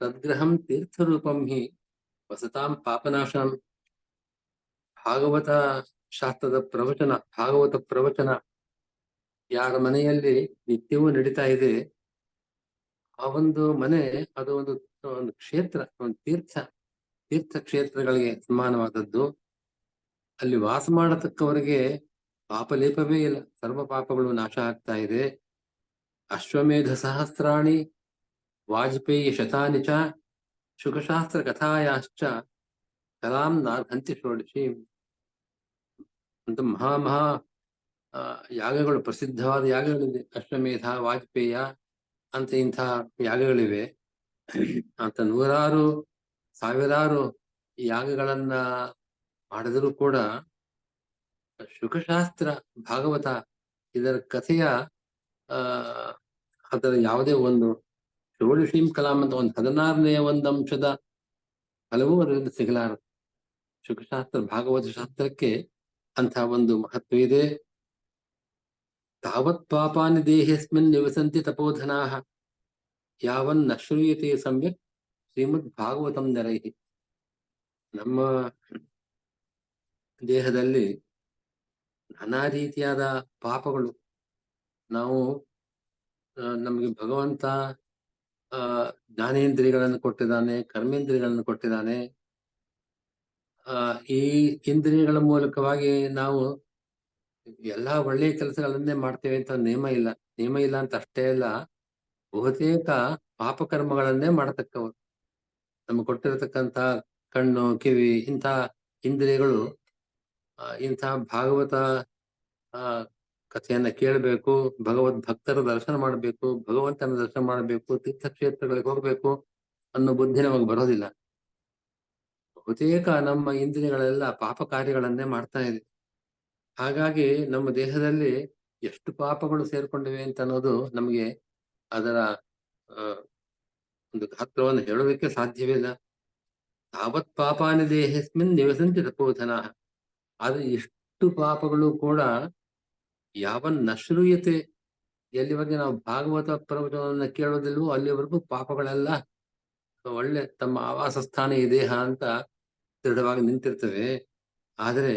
ತದ್ಗೃಹಂ ತೀರ್ಥರೂಪಂ ಹಿ ವಸತಾಂ ಪಾಪನಾಶಂ. ಭಾಗವತ ಶಾಸ್ತ್ರದ ಪ್ರವಚನ, ಭಾಗವತ ಪ್ರವಚನ ಯಾರ ಮನೆಯಲ್ಲಿ ನಿತ್ಯವೂ ನಡೀತಾ ಇದೆ, ಆ ಒಂದು ಮನೆ ಅದು ಒಂದು ಕ್ಷೇತ್ರ, ಒಂದು ತೀರ್ಥ ಕ್ಷೇತ್ರಗಳಿಗೆ ಸಮಾನವಾದದ್ದು. ಅಲ್ಲಿ ವಾಸ ಮಾಡತಕ್ಕವರಿಗೆ ಪಾಪಲೇಪವೇ ಇಲ್ಲ, ಸರ್ವ ಪಾಪಗಳು ನಾಶ ಆಗ್ತಾ ಇದೆ. ಅಶ್ವಮೇಧ ಸಹಸ್ರಾಣಿ ವಾಜಪೇಯಿ ಶತಾನಿ ಚ ಶುಕಶಾಸ್ತ್ರ ಕಥಾಯಾಶ್ಚ ಕಲಾಂ ನಾರ್ಹಂತಿ ಷೋಡಶಿ ಅಂತ ಮಹಾ ಯಾಗಗಳು, ಪ್ರಸಿದ್ಧವಾದ ಯಾಗಗಳಿವೆ. ಅಶ್ವಮೇಧ, ವಾಜಪೇಯ ಅಂತ ಇಂಥ ಯಾಗಗಳಿವೆ. ಅಂತ ನೂರಾರು ಸಾವಿರಾರು ಯಾಗಗಳನ್ನ ಮಾಡಿದರೂ ಕೂಡ ಶುಕಶಾಸ್ತ್ರ, ಭಾಗವತ ಇದರ ಕಥೆಯ ಅದರ ಯಾವುದೇ ಒಂದು ಷೋಡಶೀಂ ಕಲಾಂ ಅಂತ ಒಂದು 16ನೇ ಒಂದು ಅಂಶದ ಫಲವೂ ಅದರಿಂದ ಸಿಗಲಾರದು. ಶುಕಶಾಸ್ತ್ರ, ಭಾಗವತ ಶಾಸ್ತ್ರಕ್ಕೆ ಅಂಥ ಒಂದು ಮಹತ್ವ ಇದೆ. ತಾವತ್ ಪಾಪಾನಿ ದೇಹೇಸ್ಮಿನ್ ನಿವಸಂತಿ ತಪೋಧನಾಃ ಯಾವನ್ನ ಶ್ರೂಯತೆ ಸಮ್ಯಕ್ ಶ್ರೀಮದ್ ಭಾಗವತಂ ನರೈಹಿ. ನಮ್ಮ ದೇಹದಲ್ಲಿ ನಾನಾ ರೀತಿಯಾದ ಪಾಪಗಳು, ನಾವು ನಮಗೆ ಭಗವಂತ ಜ್ಞಾನೇಂದ್ರಿಯಗಳನ್ನು ಕೊಟ್ಟಿದ್ದಾನೆ, ಕರ್ಮೇಂದ್ರಿಯಗಳನ್ನು ಕೊಟ್ಟಿದ್ದಾನೆ. ಈ ಇಂದ್ರಿಯಗಳ ಮೂಲಕವಾಗಿ ನಾವು ಎಲ್ಲಾ ಒಳ್ಳೆಯ ಕೆಲಸಗಳನ್ನೇ ಮಾಡ್ತೇವೆ ಅಂತ ನಿಯಮ ಇಲ್ಲ. ನಿಯಮ ಇಲ್ಲ ಅಂತ ಅಷ್ಟೇ ಅಲ್ಲ, ಬಹುತೇಕ ಪಾಪಕರ್ಮಗಳನ್ನೇ ಮಾಡತಕ್ಕವರು. ನಮಗೆ ಕೊಟ್ಟಿರತಕ್ಕಂತ ಕಣ್ಣು, ಕಿವಿ, ಇಂಥ ಇಂದ್ರಿಯಗಳು ಇಂಥ ಭಾಗವತ ಕಥೆಯನ್ನ ಕೇಳಬೇಕು, ಭಗವದ್ ಭಕ್ತರ ದರ್ಶನ ಮಾಡಬೇಕು, ಭಗವಂತನ ದರ್ಶನ ಮಾಡಬೇಕು, ತೀರ್ಥಕ್ಷೇತ್ರಗಳಿಗೆ ಹೋಗ್ಬೇಕು ಅನ್ನೋ ಬುದ್ಧಿ ನಮಗೆ ಬರೋದಿಲ್ಲ. ಬಹುತೇಕ ನಮ್ಮ ಇಂದ್ರಿಯಗಳೆಲ್ಲ ಪಾಪ ಕಾರ್ಯಗಳನ್ನೇ ಮಾಡ್ತಾ ಇದೆ. ಹಾಗಾಗಿ ನಮ್ಮ ದೇಹದಲ್ಲಿ ಎಷ್ಟು ಪಾಪಗಳು ಸೇರ್ಕೊಂಡಿವೆ ಅಂತ ಅನ್ನೋದು ನಮಗೆ ಅದರ ಒಂದು ಗಾತ್ರವನ್ನು ಹೇಳೋದಕ್ಕೆ ಸಾಧ್ಯವಿಲ್ಲ. ತಾವತ್ ಪಾಪಾನಿ ದೇಹಸ್ಮಿನ್ ನಿವಸಂತಿ ತಪೋಧನ. ಆದ್ರೆ ಎಷ್ಟು ಪಾಪಗಳು ಕೂಡ ಯಾವನ್ ನಶ್ರೂಯತೆ, ಎಲ್ಲಿವರೆಗೆ ನಾವು ಭಾಗವತ ಪ್ರವಚನವನ್ನ ಕೇಳೋದಿಲ್ವೋ ಅಲ್ಲಿವರೆಗೂ ಪಾಪಗಳೆಲ್ಲ ಒಳ್ಳೆ ತಮ್ಮ ಆವಾಸ ಸ್ಥಾನ ಈ ದೇಹ ಅಂತ ದೃಢವಾಗಿ ನಿಂತಿರ್ತವೆ. ಆದರೆ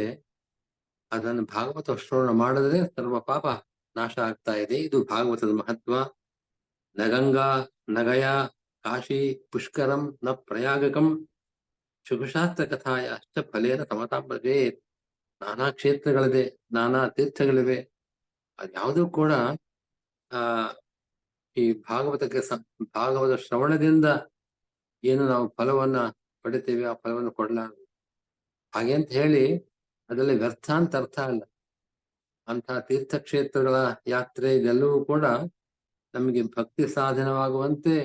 ಅದನ್ನು ಭಾಗವತ ಶ್ರವಣ ಮಾಡಿದ್ರೆ ಸರ್ವ ಪಾಪ ನಾಶ ಆಗ್ತಾ ಇದೆ. ಇದು ಭಾಗವತದ ಮಹತ್ವ. ನ ಗಂಗಾ ನ ಗಯಾ ಕಾಶಿ ಪುಷ್ಕರಂ ನ ಪ್ರಯಾಗಕಂ ಶುಭಶಾಸ್ತ್ರ ಕಥಾಯ ಅಷ್ಟ ಫಲೇನ ಸಮತಾಂಬರೇ. ನಾನಾ ಕ್ಷೇತ್ರಗಳಿದೆ, ನಾನಾ ತೀರ್ಥಗಳಿವೆ. ಅದ್ಯಾವುದೂ ಕೂಡ ಈ ಭಾಗವತ ಶ್ರವಣದಿಂದ ಏನು ನಾವು ಫಲವನ್ನ ಪಡಿತೇವೆ ಆ ಫಲವನ್ನು ಕೊಡಲಾರದು. ಹಾಗೆ ಅಂತ ಹೇಳಿ ಅದರಲ್ಲಿ ವ್ಯರ್ಥ ಅಂತ ಅರ್ಥ ಅಲ್ಲ. ಅಂತ ತೀರ್ಥಕ್ಷೇತ್ರಗಳ ಯಾತ್ರೆ ಇದೆಲ್ಲವೂ ಕೂಡ ನಮಗೆ ಭಕ್ತಿ ಸಾಧನವಾಗುವಂತೆ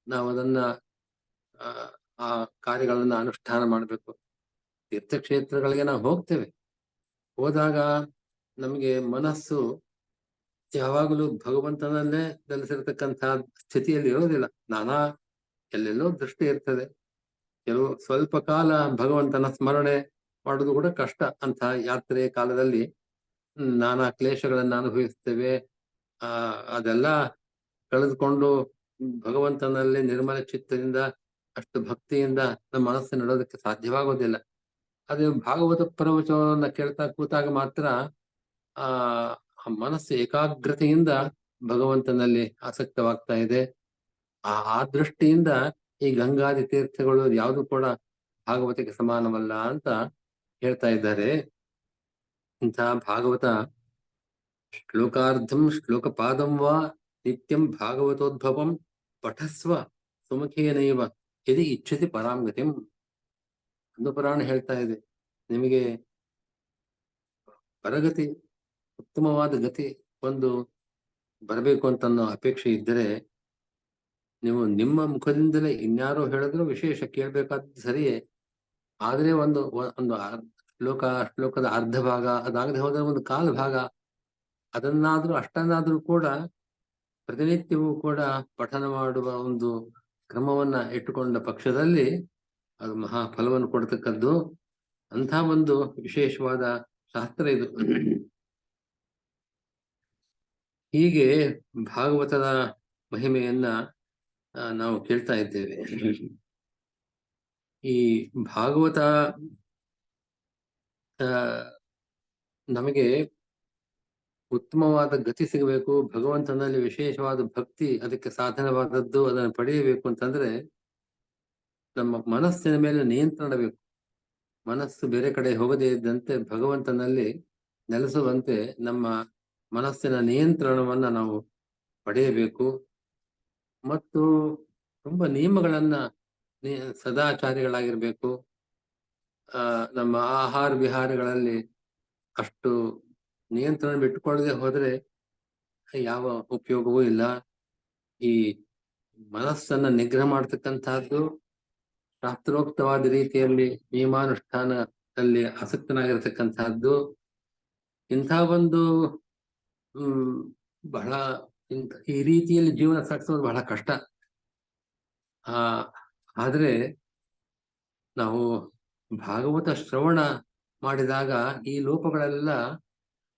ನಾವು ಅದನ್ನ ಆ ಕಾರ್ಯಗಳನ್ನ ಅನುಷ್ಠಾನ ಮಾಡಬೇಕು. ತೀರ್ಥಕ್ಷೇತ್ರಗಳಿಗೆ ನಾವು ಹೋಗ್ತೇವೆ, ಹೋದಾಗ ನಮಗೆ ಮನಸ್ಸು ಯಾವಾಗಲೂ ಭಗವಂತನಲ್ಲೇ ನೆಲೆಸಿರ್ತಕ್ಕಂತಹ ಸ್ಥಿತಿಯಲ್ಲಿ ಇರೋದಿಲ್ಲ. ನಾನಾ ಎಲ್ಲೆಲ್ಲೋ ದೃಷ್ಟಿ ಇರ್ತದೆ. ಕೆಲವು ಸ್ವಲ್ಪ ಕಾಲ ಭಗವಂತನ ಸ್ಮರಣೆ ಮಾಡೋದು ಕೂಡ ಕಷ್ಟ. ಅಂತ ಯಾತ್ರೆ ಕಾಲದಲ್ಲಿ ನಾನಾ ಕ್ಲೇಶಗಳನ್ನ ಅನುಭವಿಸ್ತೇವೆ. ಅದೆಲ್ಲ ಕಳೆದುಕೊಂಡು ಭಗವಂತನಲ್ಲಿ ನಿರ್ಮಲ ಚಿತ್ತದಿಂದ ಅಷ್ಟು ಭಕ್ತಿಯಿಂದ ನಮ್ಮ ಮನಸ್ಸನ್ನು ಇಡೋದಕ್ಕೆ ಸಾಧ್ಯವಾಗೋದಿಲ್ಲ. ಅದು ಭಾಗವತ ಪ್ರವಚನವನ್ನ ಕೇಳ್ತಾ ಕೂತಾಗ ಮಾತ್ರ ಆ ಮನಸ್ಸು ಏಕಾಗ್ರತೆಯಿಂದ ಭಗವಂತನಲ್ಲಿ ಆಸಕ್ತವಾಗ್ತಾ ಇದೆ. ಆ ದೃಷ್ಟಿಯಿಂದ ಈ ಗಂಗಾದಿ ತೀರ್ಥಗಳು ಯಾವುದು ಕೂಡ ಭಾಗವತಕ್ಕೆ ಸಮಾನವಲ್ಲ ಅಂತ ಹೇಳ್ತಾ ಇದ್ದಾರೆ. ಇಂತಹ ಭಾಗವತ ಶ್ಲೋಕಾರ್ಧಂ ಶ್ಲೋಕಪಾದಂ ವಾ ನಿತ್ಯಂ ಭಾಗವತೋದ್ಭವಂ ಪಠಸ್ವ ಸುಮುಖೇನೈವ ಯದಿ ಇಚ್ಛತಿ ಪರಾಂಗತಿಂ. ಒಂದು ಪುರಾಣ ಹೇಳ್ತಾ ಇದೆ, ನಿಮಗೆ ಪರಗತಿ, ಉತ್ತಮವಾದ ಗತಿ ಒಂದು ಬರಬೇಕು ಅಂತ ಅನ್ನೋ ಅಪೇಕ್ಷೆ ಇದ್ದರೆ ನೀವು ನಿಮ್ಮ ಮುಖದಿಂದಲೇ ಇನ್ಯಾರೋ ಹೇಳಿದ್ರು ವಿಶೇಷ ಕೇಳ್ಬೇಕಾದ ಸರಿಯೇ. ಆದ್ರೆ ಒಂದು ಶ್ಲೋಕದ ಅರ್ಧ ಭಾಗ, ಅದಾಗದೆ ಹೋದ್ರೆ ಒಂದು ಕಾಲು ಭಾಗ, ಅಷ್ಟನ್ನಾದ್ರೂ ಕೂಡ ಪ್ರತಿನಿತ್ಯವೂ ಕೂಡ ಪಠನ ಮಾಡುವ ಒಂದು ಕ್ರಮವನ್ನ ಇಟ್ಟುಕೊಂಡ ಪಕ್ಷದಲ್ಲಿ ಅದು ಮಹಾ ಫಲವನ್ನು ಕೊಡ್ತಕ್ಕದ್ದು. ಅಂಥ ಒಂದು ವಿಶೇಷವಾದ ಶಾಸ್ತ್ರ ಇದು. ಹೀಗೆ ಭಾಗವತದ ಮಹಿಮೆಯನ್ನ ನಾವು ಕೇಳ್ತಾ ಇದ್ದೇವೆ. ಈ ಭಾಗವತ ನಮಗೆ ಉತ್ತಮವಾದ ಗತಿ ಸಿಗಬೇಕು, ಭಗವಂತನಲ್ಲಿ ವಿಶೇಷವಾದ ಭಕ್ತಿ ಅದಕ್ಕೆ ಸಾಧನವಾದದ್ದು, ಅದನ್ನು ಪಡೆಯಬೇಕು ಅಂತಂದ್ರೆ ನಮ್ಮ ಮನಸ್ಸಿನ ಮೇಲೆ ನಿಯಂತ್ರಣ ಬೇಕು. ಮನಸ್ಸು ಬೇರೆ ಕಡೆ ಹೋಗದೇ ಇದ್ದಂತೆ ಭಗವಂತನಲ್ಲಿ ನೆಲೆಸುವಂತೆ ನಮ್ಮ ಮನಸ್ಸಿನ ನಿಯಂತ್ರಣವನ್ನ ನಾವು ಪಡೆಯಬೇಕು. ಮತ್ತು ತುಂಬಾ ನಿಯಮಗಳನ್ನ ಸದಾಚಾರಿಗಳಾಗಿರ್ಬೇಕು. ನಮ್ಮ ಆಹಾರ ವಿಹಾರಗಳಲ್ಲಿ ಅಷ್ಟು ನಿಯಂತ್ರಣ ಬಿಟ್ಟುಕೊಳ್ಳದೆ ಹೋದ್ರೆ ಯಾವ ಉಪಯೋಗವೂ ಇಲ್ಲ. ಈ ಮನಸ್ಸನ್ನ ನಿಗ್ರಹ ಮಾಡ್ತಕ್ಕಂತಹದ್ದು ಶಾಸ್ತ್ರೋಕ್ತವಾದ ರೀತಿಯಲ್ಲಿ ನಿಯಮಾನುಷ್ಠಾನದಲ್ಲಿ ಆಸಕ್ತನಾಗಿರ್ತಕ್ಕಂತಹದ್ದು. ಇಂಥ ಒಂದು ಬಹಳ ಈ ರೀತಿಯಲ್ಲಿ ಜೀವನ ಸಾಗಿಸೋದು ಬಹಳ ಕಷ್ಟ. ಆದ್ರೆ ನಾವು ಭಾಗವತ ಶ್ರವಣ ಮಾಡಿದಾಗ ಈ ಲೋಪಗಳೆಲ್ಲ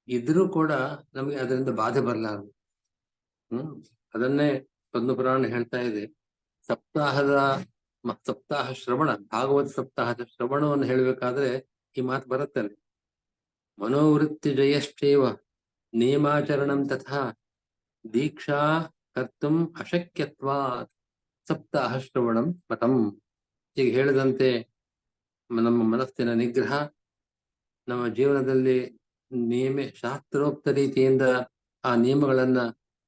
ಇದ್ರೂ ಕೂಡ ನಮಗೆ ಅದರಿಂದ ಬಾಧೆ ಬರಲಾರದು. ಅದನ್ನೇ ಪದ್ಮಪುರಾಣ ಹೇಳ್ತಾ ಇದೆ. ಸಪ್ತಾಹ ಶ್ರವಣ, ಭಾಗವತ ಸಪ್ತಾಹದ ಶ್ರವಣವನ್ನು ಹೇಳ್ಬೇಕಾದ್ರೆ ಈ ಮಾತು ಬರುತ್ತಲ್ಲ, ಮನೋವೃತ್ತಿ ಜಯಶ್ಚೈವ ನಿಯಮಾಚರಣಂ ತಥಾ ದೀಕ್ಷಾ ಕರ್ತುಂ ಅಶಕ್ಯತ್ವಾತ್ ಸಪ್ತಾಹ ಶ್ರವಣಂ ಮತಂ. ಈಗ ಹೇಳಿದಂತೆ ನಮ್ಮ ಮನಸ್ಸಿನ ನಿಗ್ರಹ, ನಮ್ಮ ಜೀವನದಲ್ಲಿ ಶಾಸ್ತ್ರೋಕ್ತ ರೀತಿಯಿಂದ ಆ ನಿಯಮಗಳನ್ನ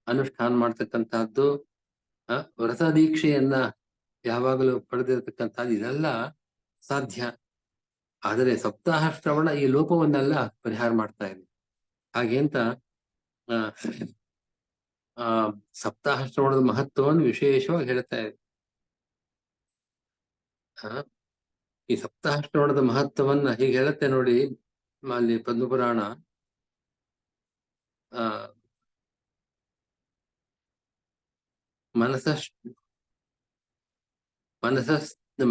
ಅನುಷ್ಠಾನ ಮಾಡ್ತಕ್ಕಂಥದ್ದು, ವ್ರತ ದೀಕ್ಷೆಯನ್ನ ಯಾವಾಗಲೂ ಪಡೆದಿರತಕ್ಕಂಥದ್ದು, ಇದೆಲ್ಲ ಸಾಧ್ಯ. ಆದರೆ ಸಪ್ತಾಹ ಶ್ರವಣ ಈ ಲೋಪವನ್ನೆಲ್ಲ ಪರಿಹಾರ ಮಾಡ್ತಾ ಇದೆ. ಹಾಗೇಂತ ಸಪ್ತಾಹ ಶ್ರವಣದ ಮಹತ್ವವನ್ನು ವಿಶೇಷವಾಗಿ ಹೇಳ್ತಾ ಇದೆ. ಈ ಸಪ್ತಾಹ ಶ್ರವಣದ ಮಹತ್ವವನ್ನ ಹೀಗೆ ಹೇಳುತ್ತೆ ನೋಡಿ ಅಲ್ಲಿ ಪದ್ಮಪುರಾಣ.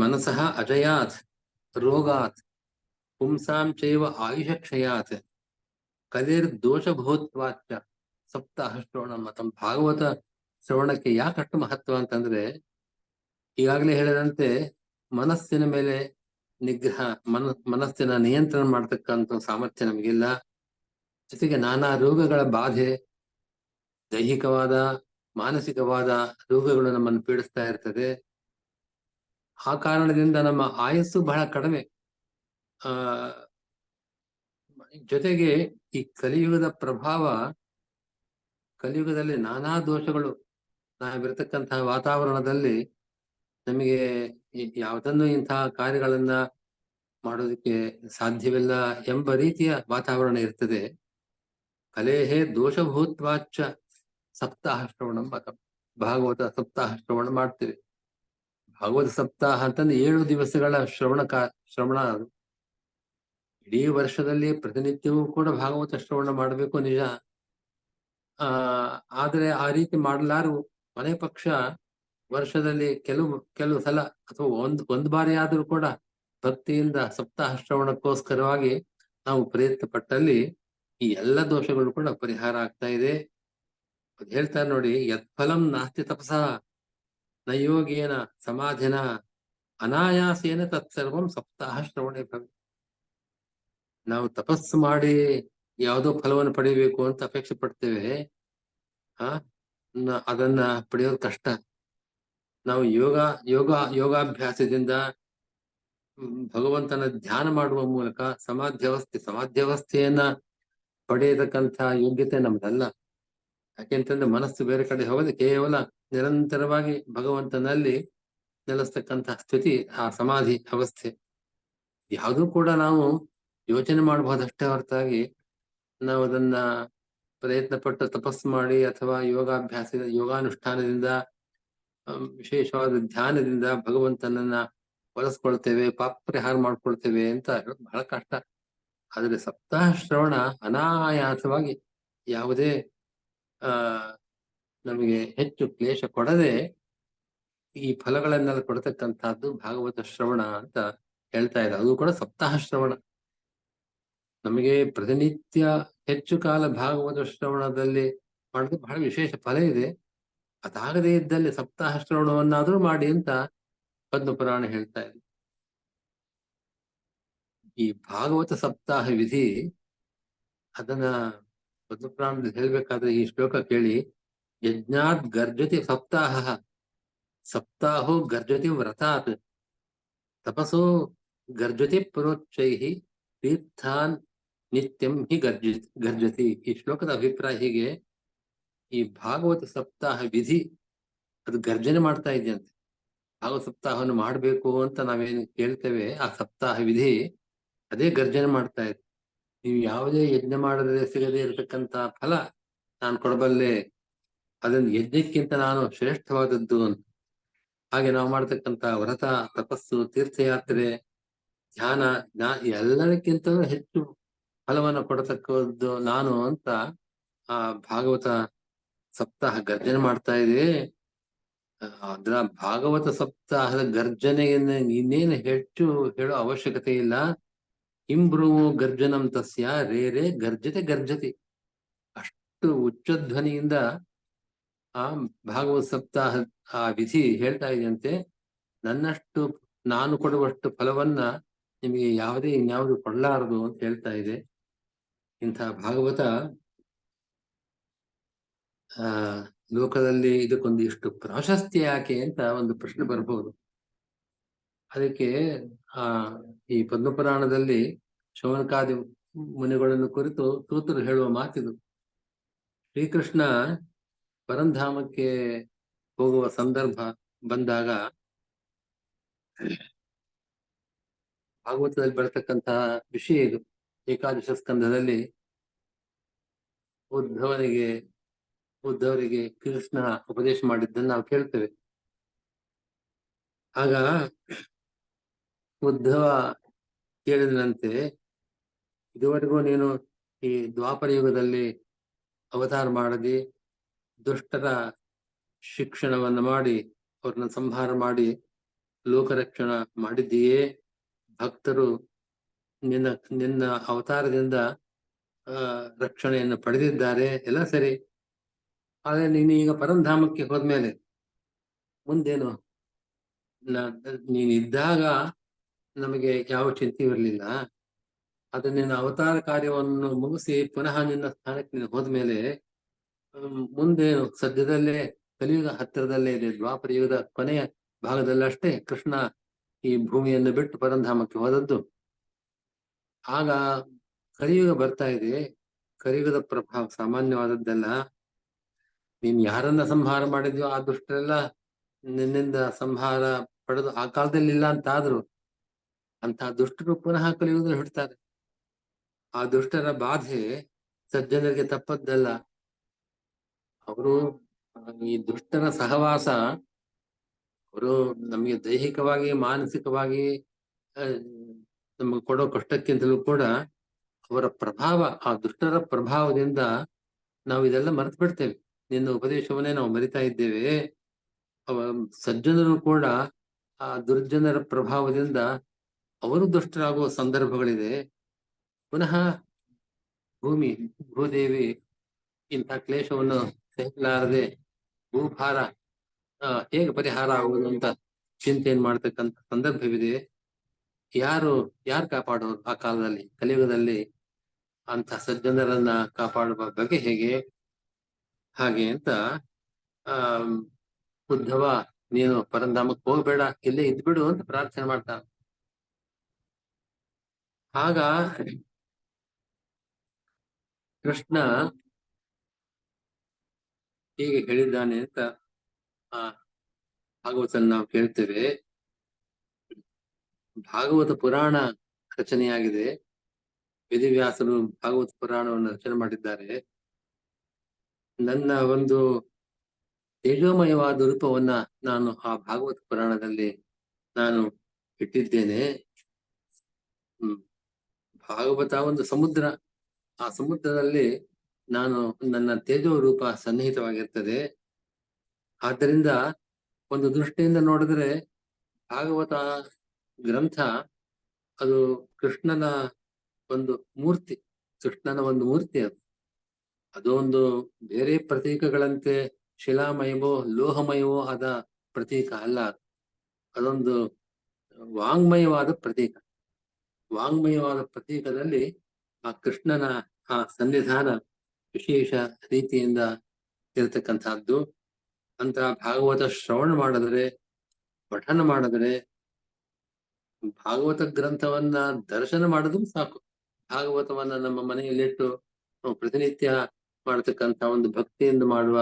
ಮನಸಃ ಅಜಯಾತ್ ರೋಗಾತ್ ಪುಂಸಾಂ ಚೈವ ಆಯುಷ ಕ್ಷಯಾತ್ ಕಲಿರ್ದೋಷಭೂತ್ವಾಚ ಸಪ್ತಾಹ ಶ್ರವಣ ಮತಂ. ಭಾಗವತ ಶ್ರವಣಕ್ಕೆ ಯಾಕಷ್ಟು ಮಹತ್ವ ಅಂತಂದ್ರೆ, ಈಗಾಗಲೇ ಹೇಳಿದಂತೆ ಮನಸ್ಸಿನ ಮೇಲೆ ನಿಗ್ರಹ, ಮನಸ್ಸಿನ ನಿಯಂತ್ರಣ ಮಾಡ್ತಕ್ಕಂಥ ಸಾಮರ್ಥ್ಯ ನಮಗಿಲ್ಲ. ಜೊತೆಗೆ ನಾನಾ ರೋಗಗಳ ಬಾಧೆ, ದೈಹಿಕವಾದ ಮಾನಸಿಕವಾದ ರೋಗಗಳು ನಮ್ಮನ್ನು ಪೀಡಿಸ್ತಾ ಇರ್ತದೆ. ಆ ಕಾರಣದಿಂದ ನಮ್ಮ ಆಯಸ್ಸು ಬಹಳ ಕಡಿಮೆ. ಜೊತೆಗೆ ಈ ಕಲಿಯುಗದ ಪ್ರಭಾವ, ಕಲಿಯುಗದಲ್ಲಿ ನಾನಾ ದೋಷಗಳು, ನಾವಿರ್ತಕ್ಕಂತಹ ವಾತಾವರಣದಲ್ಲಿ ನಮಗೆ ಯಾವುದನ್ನು ಇಂತಹ ಕಾರ್ಯಗಳನ್ನ ಮಾಡೋದಕ್ಕೆ ಸಾಧ್ಯವಿಲ್ಲ ಎಂಬ ರೀತಿಯ ವಾತಾವರಣ ಇರ್ತದೆ. ಕಲೇಹೇ ದೋಷಭೂತ್ವಾಚ ಸಪ್ತಾಹ ಶ್ರವಣ ಮತ. ಭಾಗವತ ಸಪ್ತಾಹ ಶ್ರವಣ ಮಾಡ್ತೀವಿ. ಭಾಗವತ ಸಪ್ತಾಹ ಅಂತಂದ್ರೆ 7 ದಿವಸಗಳ ಶ್ರವಣ. ಇಡೀ ವರ್ಷದಲ್ಲಿ ಪ್ರತಿನಿತ್ಯವೂ ಕೂಡ ಭಾಗವತ ಶ್ರವಣ ಮಾಡಬೇಕು, ನಿಜ. ಆದ್ರೆ ಆ ರೀತಿ ಮಾಡಲಾರು. ಮನೆ ಪಕ್ಷ ವರ್ಷದಲ್ಲಿ ಕೆಲವು ಸಲ ಅಥವಾ ಒಂದು ಬಾರಿ ಆದ್ರೂ ಕೂಡ ಭಕ್ತಿಯಿಂದ ಸಪ್ತಾಹ ಶ್ರವಣಕ್ಕೋಸ್ಕರವಾಗಿ ನಾವು ಪ್ರಯತ್ನ ಪಟ್ಟಲ್ಲಿ ಈ ಎಲ್ಲ ದೋಷಗಳು ಕೂಡ ಪರಿಹಾರ ಆಗ್ತಾ ಇದೆ. ಹೇಳ್ತಾರೆ ನೋಡಿ, ಯತ್ಫಲಂ ನಾಸ್ತಿ ತಪಸ ನಯೋಗೇನ ಸಮಾಧಿನ ಅನಾಯಾಸೇನ ತತ್ಸರ್ವಂ ಸಪ್ತಾಹ ಶ್ರವಣೆ ಭವ. ನಾವು ತಪಸ್ಸು ಮಾಡಿ ಯಾವುದೋ ಫಲವನ್ನು ಪಡಿಬೇಕು ಅಂತ ಅಪೇಕ್ಷೆ ಪಡ್ತೇವೆ. ಅದನ್ನ ಪಡೆಯೋದು ಕಷ್ಟ. ನಾವು ಯೋಗಾಭ್ಯಾಸದಿಂದ ಭಗವಂತನ ಧ್ಯಾನ ಮಾಡುವ ಮೂಲಕ ಸಮಾಧ್ಯವಸ್ಥೆಯನ್ನ ಪಡೆಯತಕ್ಕಂಥ ಯೋಗ್ಯತೆ ನಮ್ದಲ್ಲ. ಯಾಕೆಂತಂದ್ರೆ ಮನಸ್ಸು ಬೇರೆ ಕಡೆ ಹೋಗದೆ ಕೇವಲ ನಿರಂತರವಾಗಿ ಭಗವಂತನಲ್ಲಿ ನೆಲೆಸ್ತಕ್ಕಂತಹ ಸ್ಥಿತಿ ಆ ಸಮಾಧಿ ಅವಸ್ಥೆ. ಯಾವುದೂ ಕೂಡ ನಾವು ಯೋಚನೆ ಮಾಡಬಹುದಷ್ಟೇ ಹೊರತಾಗಿ ನಾವು ಅದನ್ನ ಪ್ರಯತ್ನ ಪಟ್ಟು ತಪಸ್ಸು ಮಾಡಿ ಅಥವಾ ಯೋಗಾನುಷ್ಠಾನದಿಂದ ವಿಶೇಷವಾದ ಧ್ಯಾನದಿಂದ ಭಗವಂತನನ್ನ ಬಳಸ್ಕೊಳ್ತೇವೆ, ಪಾಪ ಪರಿಹಾರ ಮಾಡ್ಕೊಳ್ತೇವೆ ಅಂತ ಬಹಳ ಕಷ್ಟ. ಆದ್ರೆ ಸಪ್ತಾಹ ಶ್ರವಣ ಅನಾಯಾಸವಾಗಿ ಯಾವುದೇ ನಮಗೆ ಹೆಚ್ಚು ಕ್ಲೇಶ ಕೊಡದೆ ಈ ಫಲಗಳನ್ನೆಲ್ಲ ಕೊಡತಕ್ಕಂಥದ್ದು ಭಾಗವತ ಶ್ರವಣ ಅಂತ ಹೇಳ್ತಾ ಇದೆ. ಅದು ಕೂಡ ಸಪ್ತಾಹ ಶ್ರವಣ. ನಮಗೆ ಪ್ರತಿನಿತ್ಯ ಹೆಚ್ಚು ಕಾಲ ಭಾಗವತ ಶ್ರವಣದಲ್ಲಿ ಮಾಡೋದು ಬಹಳ ವಿಶೇಷ ಫಲ ಇದೆ. ಅದಾಗದೇ ಇದ್ದಲ್ಲಿ ಸಪ್ತಾಹ ಶ್ರವಣವನ್ನಾದ್ರೂ ಮಾಡಿ ಅಂತ ಪದ್ಮಪುರಾಣ ಹೇಳ್ತಾ ಇದೆ. ಈ ಭಾಗವತ ಸಪ್ತಾಹ ವಿಧಿ ಅದನ್ನ ಪದ್ಮಪುರಾಣದಲ್ಲಿ ಹೇಳ್ಬೇಕಾದ್ರೆ ಈ ಶ್ಲೋಕ ಕೇಳಿ. ಯಜ್ಞಾತ್ ಗರ್ಜತಿ ಸಪ್ತಾಹ ಸಪ್ತಾಹೋ ಗರ್ಜತಿ ವ್ರತಾತ್ ತಪಸೋ ಗರ್ಜತಿ ಪರೋಕ್ಷೈಹಿ ತೀರ್ಥಾನ್ ನಿತ್ಯಂ ಹಿ ಗರ್ಜತಿ. ಈ ಶ್ಲೋಕದ ಅಭಿಪ್ರಾಯ ಹೀಗೆ, ಈ ಭಾಗವತ ಸಪ್ತಾಹ ವಿಧಿ ಅದು ಗರ್ಜನೆ ಮಾಡ್ತಾ ಇದೆಯಂತೆ. ಭಾಗವತ ಸಪ್ತಾಹವನ್ನು ಮಾಡಬೇಕು ಅಂತ ನಾವೇನು ಕೇಳ್ತೇವೆ, ಆ ಸಪ್ತಾಹ ವಿಧಿ ಅದೇ ಗರ್ಜನೆ ಮಾಡ್ತಾ ಇದೆ. ನೀವು ಯಾವುದೇ ಯಜ್ಞ ಮಾಡದೆ ಸಿಗದೆ ಇರತಕ್ಕಂತ ಫಲ ನಾನು ಕೊಡಬಲ್ಲೆ, ಅದೊಂದು ಯಜ್ಞಕ್ಕಿಂತ ನಾನು ಶ್ರೇಷ್ಠವಾದದ್ದು ಅಂತ. ಹಾಗೆ ನಾವು ಮಾಡ್ತಕ್ಕಂತ ವ್ರತ, ತಪಸ್ಸು, ತೀರ್ಥಯಾತ್ರೆ, ಧ್ಯಾನ ಎಲ್ಲದಕ್ಕಿಂತಲೂ ಹೆಚ್ಚು ಫಲವನ್ನು ಕೊಡತಕ್ಕದ್ದು ನಾನು ಅಂತ ಆ ಭಾಗವತ ಸಪ್ತಾಹ ಗರ್ಜನೆ ಮಾಡ್ತಾ ಇದೆ. ಅದ್ರ ಭಾಗವತ ಸಪ್ತಾಹದ ಗರ್ಜನೆಯನ್ನ ಇನ್ನೇನು ಹೆಚ್ಚು ಹೇಳೋ ಅವಶ್ಯಕತೆ ಇಲ್ಲ. ಇಂಬ್ರುವೋ ಗರ್ಜನಂ ತಸ್ಯ ರೇ ರೇ ಗರ್ಜತೆ ಗರ್ಜತಿ. ಅಷ್ಟು ಉಚ್ಚಧ್ವನಿಯಿಂದ ಆ ಭಾಗವತ ಸಪ್ತಾಹ ಆ ವಿಧಿ ಹೇಳ್ತಾ ಇದೆಯಂತೆ, ನನ್ನಷ್ಟು ನಾನು ಕೊಡುವಷ್ಟು ಫಲವನ್ನ ನಿಮಗೆ ಇನ್ಯಾವುದು ಕೊಡಲಾರದು ಅಂತ ಹೇಳ್ತಾ ಇದೆ. ಇಂಥ ಭಾಗವತ ಆ ಲೋಕದಲ್ಲಿ ಇದಕ್ಕೊಂದು ಇಷ್ಟು ಪ್ರಾಶಸ್ತ್ಯ ಯಾಕೆ ಅಂತ ಒಂದು ಪ್ರಶ್ನೆ ಬರ್ಬೋದು. ಅದಕ್ಕೆ ಆ ಈ ಪದ್ಮಪುರಾಣದಲ್ಲಿ ಶೌನಕಾದಿ ಮುನಿಗಳನ್ನು ಕುರಿತು ಸೂತರು ಹೇಳುವ ಮಾತಿದು. ಶ್ರೀಕೃಷ್ಣ ಪರಂಧಾಮಕ್ಕೆ ಹೋಗುವ ಸಂದರ್ಭ ಬಂದಾಗ ಭಾಗವತದಲ್ಲಿ ಬರತಕ್ಕಂತಹ ವಿಷಯ ಇದು. ಏಕಾದಶ ಸ್ಕಂದದಲ್ಲಿ ಉದ್ಧವರಿಗೆ ಕೃಷ್ಣ ಉಪದೇಶ ಮಾಡಿದ್ದನ್ನು ನಾವು ಕೇಳ್ತೇವೆ. ಆಗ ಉದ್ಧವ ಕೇಳಿದಂತೆ, ಇದುವರೆಗೂ ನೀನು ಈ ದ್ವಾಪರ ಯುಗದಲ್ಲಿ ಅವತಾರ ಮಾಡದಿ ದುಷ್ಟರ ಶಿಕ್ಷಣವನ್ನು ಮಾಡಿ ಅವ್ರನ್ನ ಸಂಹಾರ ಮಾಡಿ ಲೋಕರಕ್ಷಣ ಮಾಡಿದ್ದೀಯೇ. ಭಕ್ತರು ನಿನ್ನ ಅವತಾರದಿಂದ ರಕ್ಷಣೆಯನ್ನು ಪಡೆದಿದ್ದಾರೆ, ಎಲ್ಲ ಸರಿ. ಆದ್ರೆ ನೀನು ಈಗ ಪರಂಧಾಮಕ್ಕೆ ಹೋದ್ಮೇಲೆ ಮುಂದೇನು? ನೀನಿದ್ದಾಗ ನಮಗೆ ಯಾವ ಚಿಂತೆ ಇರಲಿಲ್ಲ. ಆದ್ರೆ ನಿನ್ನ ಅವತಾರ ಕಾರ್ಯವನ್ನು ಮುಗಿಸಿ ಪುನಃ ನಿನ್ನ ಸ್ಥಾನಕ್ಕೆ ನೀನು ಹೋದ್ಮೇಲೆ ಮುಂದೇನು? ಸದ್ಯದಲ್ಲೇ ಕಲಿಯುಗ ಹತ್ತಿರದಲ್ಲೇ ಇದೆ. ದ್ವಾಪರ ಯುಗದ ಕೊನೆಯ ಭಾಗದಲ್ಲಷ್ಟೇ ಕೃಷ್ಣ ಈ ಭೂಮಿಯನ್ನು ಬಿಟ್ಟು ಪರಂಧಾಮಕ್ಕೆ ಹೋದದ್ದು. ಆಗ ಕಲಿಯುಗ ಬರ್ತಾ ಇದೆ. ಕಲಿಯುಗದ ಪ್ರಭಾವ ಸಾಮಾನ್ಯವಾದದ್ದಲ್ಲ. ನೀನ್ ಯಾರನ್ನ ಸಂಹಾರ ಮಾಡಿದ್ಯೋ ಆ ದುಷ್ಟರೆಲ್ಲ ನಿನ್ನಿಂದ ಸಂಹಾರ ಪಡೆದು ಆ ಕಾಲದಲ್ಲಿ ಇಲ್ಲ ಅಂತಾದ್ರು ಅಂತ ದುಷ್ಟರು ಪುನಃ ಕಲಿಯುಗದಲ್ಲಿ ಹುಡ್ತಾರೆ. ಆ ದುಷ್ಟರ ಬಾಧೆ ಸಜ್ಜನರಿಗೆ ತಪ್ಪದ್ದಲ್ಲ. ಅವರು ಈ ದುಷ್ಟರ ಸಹವಾಸ ಅವರು ನಮಗೆ ದೈಹಿಕವಾಗಿ ಮಾನಸಿಕವಾಗಿ ನಮಗೆ ಕೊಡೋ ಕಷ್ಟಕ್ಕಿಂತಲೂ ಕೂಡ ಅವರ ಪ್ರಭಾವ, ಆ ದುಷ್ಟರ ಪ್ರಭಾವದಿಂದ ನಾವು ಇದೆಲ್ಲ ಮರೆತು ಬಿಡ್ತೇವೆ. ನಿನ್ನ ಉಪದೇಶವನ್ನೇ ನಾವು ಮರಿತಾ ಇದ್ದೇವೆ. ಸಜ್ಜನರು ಕೂಡ ಆ ದುರ್ಜನರ ಪ್ರಭಾವದಿಂದ ಅವರು ದುಷ್ಟರಾಗುವ ಸಂದರ್ಭಗಳಿದೆ. ಪುನಃ ಭೂದೇವಿ ಇಂಥ ಕ್ಲೇಶವನ್ನು ಸಹಿಸಲಾರದೆ ಭೂಭಾರ ಹೇಗೆ ಪರಿಹಾರ ಆಗುವುದು ಅಂತ ಚಿಂತೆಯನ್ನು ಮಾಡ್ತಕ್ಕಂಥ ಸಂದರ್ಭವಿದೆ. ಯಾರು ಕಾಪಾಡೋರು ಆ ಕಾಲದಲ್ಲಿ? ಕಲಿಯುಗದಲ್ಲಿ ಅಂತ ಸಜ್ಜನರನ್ನ ಕಾಪಾಡುವ ಬಗೆ ಹೇಗೆ? ಹಾಗೆ ಅಂತ ಉದ್ಧವ ನೀನು ಪರಂಧಾಮಕ್ಕೆ ಹೋಗ್ಬೇಡ, ಇಲ್ಲೇ ಇದ್ಬಿಡು ಅಂತ ಪ್ರಾರ್ಥನೆ ಮಾಡ್ತಾನೆ. ಆಗ ಕೃಷ್ಣ ಹೀಗೆ ಹೇಳಿದ್ದಾನೆ ಅಂತ ಭಾಗವತಲ್ಲಿ ನಾವು ಕೇಳ್ತೇವೆ. ಭಾಗವತ ಪುರಾಣ ರಚನೆಯಾಗಿದೆ. ವೇದವ್ಯಾಸರು ಭಾಗವತ ಪುರಾಣವನ್ನು ರಚನೆ ಮಾಡಿದ್ದಾರೆ. ನನ್ನ ಒಂದು ತೇಜೋಮಯವಾದ ರೂಪವನ್ನ ನಾನು ಆ ಭಾಗವತ ಪುರಾಣದಲ್ಲಿ ನಾನು ಇಟ್ಟಿದ್ದೇನೆ. ಭಾಗವತ ಒಂದು ಸಮುದ್ರ. ಆ ಸಮುದ್ರದಲ್ಲಿ ನಾನು ನನ್ನ ತೇಜೋ ರೂಪ ಸನ್ನಿಹಿತವಾಗಿರ್ತದೆ. ಆದ್ದರಿಂದ ಒಂದು ದೃಷ್ಟಿಯಿಂದ ನೋಡಿದ್ರೆ ಭಾಗವತ ಗ್ರಂಥ ಅದು ಕೃಷ್ಣನ ಒಂದು ಮೂರ್ತಿ. ಕೃಷ್ಣನ ಒಂದು ಮೂರ್ತಿ ಅದು. ಅದೊಂದು ಬೇರೆ ಪ್ರತೀಕಗಳಂತೆ ಶಿಲಾಮಯವೋ ಲೋಹಮಯವೋ ಆದ ಪ್ರತೀಕ ಅಲ್ಲ. ಅದೊಂದು ವಾಂಗ್ಮಯವಾದ ಪ್ರತೀಕ. ವಾಂಗ್ಮಯವಾದ ಪ್ರತೀಕದಲ್ಲಿ ಆ ಕೃಷ್ಣನ ಆ ಸನ್ನಿಧಾನ ವಿಶೇಷ ರೀತಿಯಿಂದ ಇರತಕ್ಕಂಥದ್ದು. ಅಂತ ಭಾಗವತ ಶ್ರವಣ ಮಾಡಿದ್ರೆ, ಪಠನ ಮಾಡಿದ್ರೆ, ಭಾಗವತ ಗ್ರಂಥವನ್ನ ದರ್ಶನ ಮಾಡೋದು ಸಾಕು. ಭಾಗವತವನ್ನ ನಮ್ಮ ಮನೆಯಲ್ಲಿಟ್ಟು ನಾವು ಪ್ರತಿನಿತ್ಯ ಮಾಡತಕ್ಕಂಥ ಒಂದು ಭಕ್ತಿಯಿಂದ ಮಾಡುವ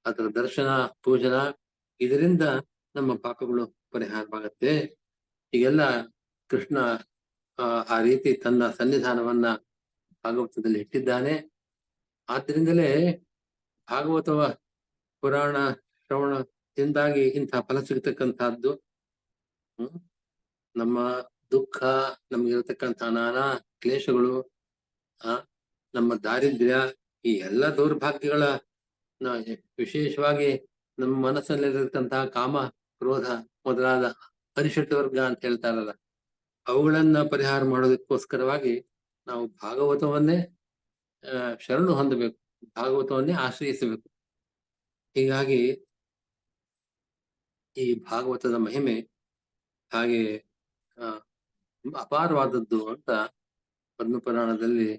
ಅದರ ದರ್ಶನ ಪೂಜನ, ಇದರಿಂದ ನಮ್ಮ ಪಾಪಗಳು ಪರಿಹಾರವಾಗತ್ತೆ. ಹೀಗೆಲ್ಲ ಕೃಷ್ಣ ಆ ರೀತಿ ತನ್ನ ಸನ್ನಿಧಾನವನ್ನ ಭಾಗವತದಲ್ಲಿ ಇಟ್ಟಿದ್ದಾನೆ. ಆದ್ರಿಂದಲೇ ಭಾಗವತವ ಪುರಾಣ ಶ್ರವಣದಿಂದಾಗಿ ಇಂಥ ಫಲ ಸಿಗತಕ್ಕಂಥದ್ದು. ನಮ್ಮ ದುಃಖ, ನಮ್ಗಿರತಕ್ಕಂಥ ನಾನಾ ಕ್ಲೇಶಗಳು, ನಮ್ಮ ದಾರಿದ್ರ್ಯ, ಈ ಎಲ್ಲ ದೌರ್ಭಾಗ್ಯಗಳ ವಿಶೇಷವಾಗಿ ನಮ್ಮ ಮನಸ್ಸಲ್ಲಿರತಕ್ಕಂತಹ ಕಾಮ ಕ್ರೋಧ ಮೊದಲಾದ ಪರಿಷಟ್ ವರ್ಗ ಅಂತ ಹೇಳ್ತಾರಲ್ಲ, ಅವುಗಳನ್ನ ಪರಿಹಾರ ಮಾಡೋದಕ್ಕೋಸ್ಕರವಾಗಿ ನಾವು ಭಾಗವತವನ್ನೇ ಶರಣು ಹೊಂದಬೇಕು, ಭಾಗವತವನ್ನೇ ಆಶ್ರಯಿಸಬೇಕು. ಹೀಗಾಗಿ ಈ ಭಾಗವತದ ಮಹಿಮೆ ಹಾಗೆ ಅಪಾರವಾದದ್ದು ಅಂತ ಪದ್ಮಪುರಾಣದಲ್ಲಿ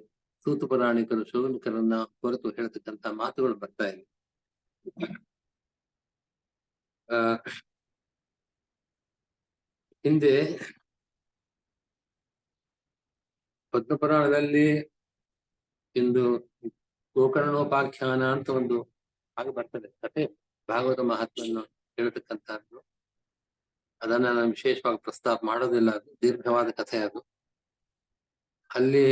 ಸೂತ ಪುರಾಣಿಕರು ಶೌನಕರನ್ನ ಹೊರತು ಹೇಳ್ತಕ್ಕಂಥ ಮಾತುಗಳು ಬರ್ತಾ ಇವೆ. ಆ, ಹಿಂದೆ ಪದ್ಮಪುರಾಣದಲ್ಲಿ ಇಂದು ಗೋಕರ್ಣೋಪಾಖ್ಯಾನ ಅಂತ ಒಂದು ಹಾಗೆ ಬರ್ತದೆ ಕಥೆ, ಭಾಗವತ ಮಹಾತ್ಮನ್ನು ಹೇಳ್ತಕ್ಕಂಥದ್ದು. ಅದನ್ನ ನಾನು ವಿಶೇಷವಾಗಿ ಪ್ರಸ್ತಾಪ ಮಾಡೋದಿಲ್ಲ, ಅದು ದೀರ್ಘವಾದ ಕಥೆ ಅದು. ಅಲ್ಲಿ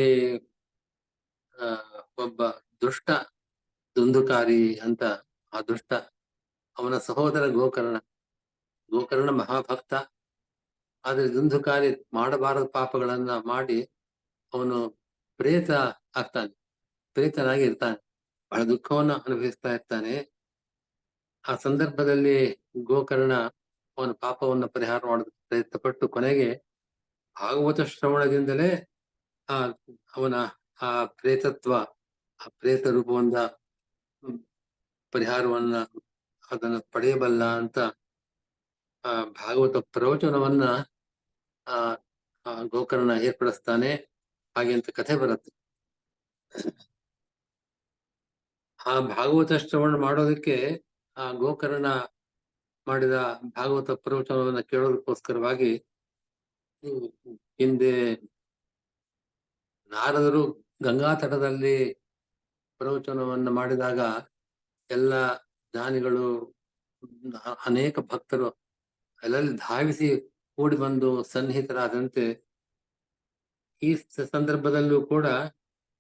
ಒಬ್ಬ ದುಷ್ಟ ದುಂದುಕಾರಿ ಅಂತ, ಆ ದುಷ್ಟ ಅವನ ಸಹೋದರ ಗೋಕರ್ಣ ಮಹಾಭಕ್ತ. ಆದ್ರೆ ದುಂದುಕಾರಿ ಮಾಡಬಾರದ ಪಾಪಗಳನ್ನ ಮಾಡಿ ಅವನು ಪ್ರೇತ ಆಗ್ತಾನೆ, ಪ್ರೇತನಾಗಿ ಇರ್ತಾನೆ, ಬಹಳ ದುಃಖವನ್ನ ಅನುಭವಿಸ್ತಾ ಇರ್ತಾನೆ. ಆ ಸಂದರ್ಭದಲ್ಲಿ ಗೋಕರ್ಣ ಅವನ ಪಾಪವನ್ನ ಪರಿಹಾರ ಮಾಡೋದಕ್ಕೆ ಪ್ರಯತ್ನ ಪಟ್ಟು ಕೊನೆಗೆ ಭಾಗವತ ಶ್ರವಣದಿಂದಲೇ ಆ ಅವನ ಆ ಪ್ರೇತತ್ವ, ಆ ಪ್ರೇತ ರೂಪವನ್ನ ಪರಿಹಾರವನ್ನ ಅದನ್ನ ಪಡೆಯಬಲ್ಲ ಅಂತ ಆ ಭಾಗವತ ಪ್ರವಚನವನ್ನ ಆ ಗೋಕರ್ಣ ಏರ್ಪಡಿಸ್ತಾನೆ. ಹಾಗೆ ಅಂತ ಕಥೆ ಬರುತ್ತೆ. ಆ ಭಾಗವತ ಶ್ರವಣ ಮಾಡೋದಕ್ಕೆ ಆ ಗೋಕರ್ಣ ಮಾಡಿದ ಭಾಗವತ ಪ್ರವಚನವನ್ನ ಕೇಳೋದಕ್ಕೋಸ್ಕರವಾಗಿ ಹಿಂದೆ ನಾರದರು ಗಂಗಾ ತಟದಲ್ಲಿ ಪ್ರವಚನವನ್ನ ಮಾಡಿದಾಗ ಎಲ್ಲ ಜ್ಞಾನಿಗಳು, ಅನೇಕ ಭಕ್ತರು ಅಲ್ಲಲ್ಲಿ ಧಾವಿಸಿ ಕೂಡಿ ಬಂದು ಸನ್ನಿಹಿತರಾದಂತೆ ಈ ಸಂದರ್ಭದಲ್ಲೂ ಕೂಡ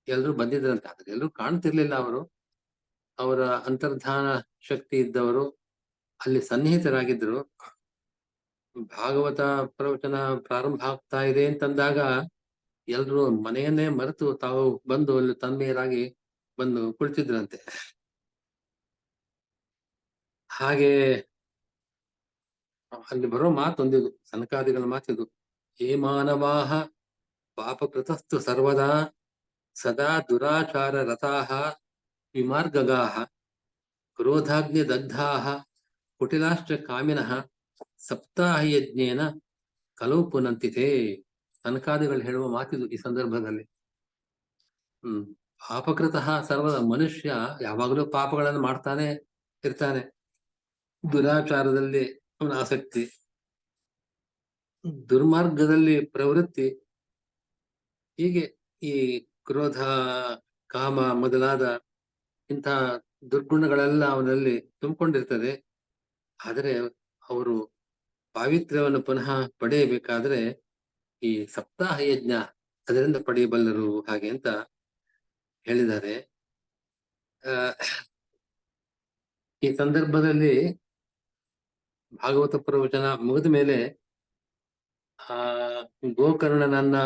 ಎಲ್ಲರೂ ಬಂದಿದ್ರಂತೆ. ಆದ್ರೆ ಎಲ್ಲರೂ ಕಾಣ್ತಿರ್ಲಿಲ್ಲ. ಅವರ ಅಂತರ್ಧಾನ ಶಕ್ತಿ ಇದ್ದವರು ಅಲ್ಲಿ ಸನ್ನಿಹಿತರಾಗಿದ್ರು. ಭಾಗವತ ಪ್ರವಚನ ಪ್ರಾರಂಭ ಆಗ್ತಾ ಇದೆ ಅಂತಂದಾಗ ಎಲ್ರು ಮನೆಯನ್ನೇ ಮರೆತು ತಾವು ಬಂದು ಅಲ್ಲಿ ತನ್ಮಯರಾಗಿ ಬಂದು ಕುಳಿತಿದ್ರಂತೆ. ಹಾಗೆ ಅಲ್ಲಿ ಬರೋ ಮಾತೊಂದಿದು, ಸನಕಾದಿಗಳ ಮಾತಿದು. ಏ ಮಾನವಾಹ ಪಾಪಕೃತಸ್ತು ಸರ್ವದಾ ಸದಾ ದುರಾಚಾರ ರಥಾಹ ವಿಮಾರ್ಗಗಾಹ ಕ್ರೋಧಾಗ್ನಿ ದಗ್ಧಾಹ ಕುಟಿಲಾಶ್ಚ ಕಾಮಿನಃ ಸಪ್ತಾಹ ಯಜ್ಞೇನ ಕಲವು ಪುನಂತಿತೆ. ಸನಕಾದಿಗಳು ಹೇಳುವ ಮಾತಿದು ಈ ಸಂದರ್ಭದಲ್ಲಿ. ಪಾಪಕೃತಃ ಸರ್ವದ, ಮನುಷ್ಯ ಯಾವಾಗಲೂ ಪಾಪಗಳನ್ನು ಮಾಡ್ತಾನೆ ಇರ್ತಾನೆ. ದುರಾಚಾರದಲ್ಲಿ ಅವನ ಆಸಕ್ತಿ, ದುರ್ಮಾರ್ಗದಲ್ಲಿ ಪ್ರವೃತ್ತಿ, ಹೀಗೆ ಈ ಕ್ರೋಧ, ಕಾಮ ಮೊದಲಾದ ಇಂಥ ದುರ್ಗುಣಗಳೆಲ್ಲ ಅವನಲ್ಲಿ ತುಂಬಿಕೊಂಡಿರ್ತದೆ. ಆದರೆ ಅವರು ಪಾವಿತ್ರ್ಯವನ್ನು ಪುನಃ ಪಡೆಯಬೇಕಾದ್ರೆ ಈ ಸಪ್ತಾಹ ಯಜ್ಞ ಅದರಿಂದ ಪಡೆಯಬಲ್ಲರು, ಹಾಗೆ ಅಂತ ಹೇಳಿದ್ದಾರೆ. ಈ ಸಂದರ್ಭದಲ್ಲಿ ಭಾಗವತ ಪ್ರವಚನ ಮುಗಿದ ಮೇಲೆ ಆ ಗೋಕರ್ಣನನ್ನ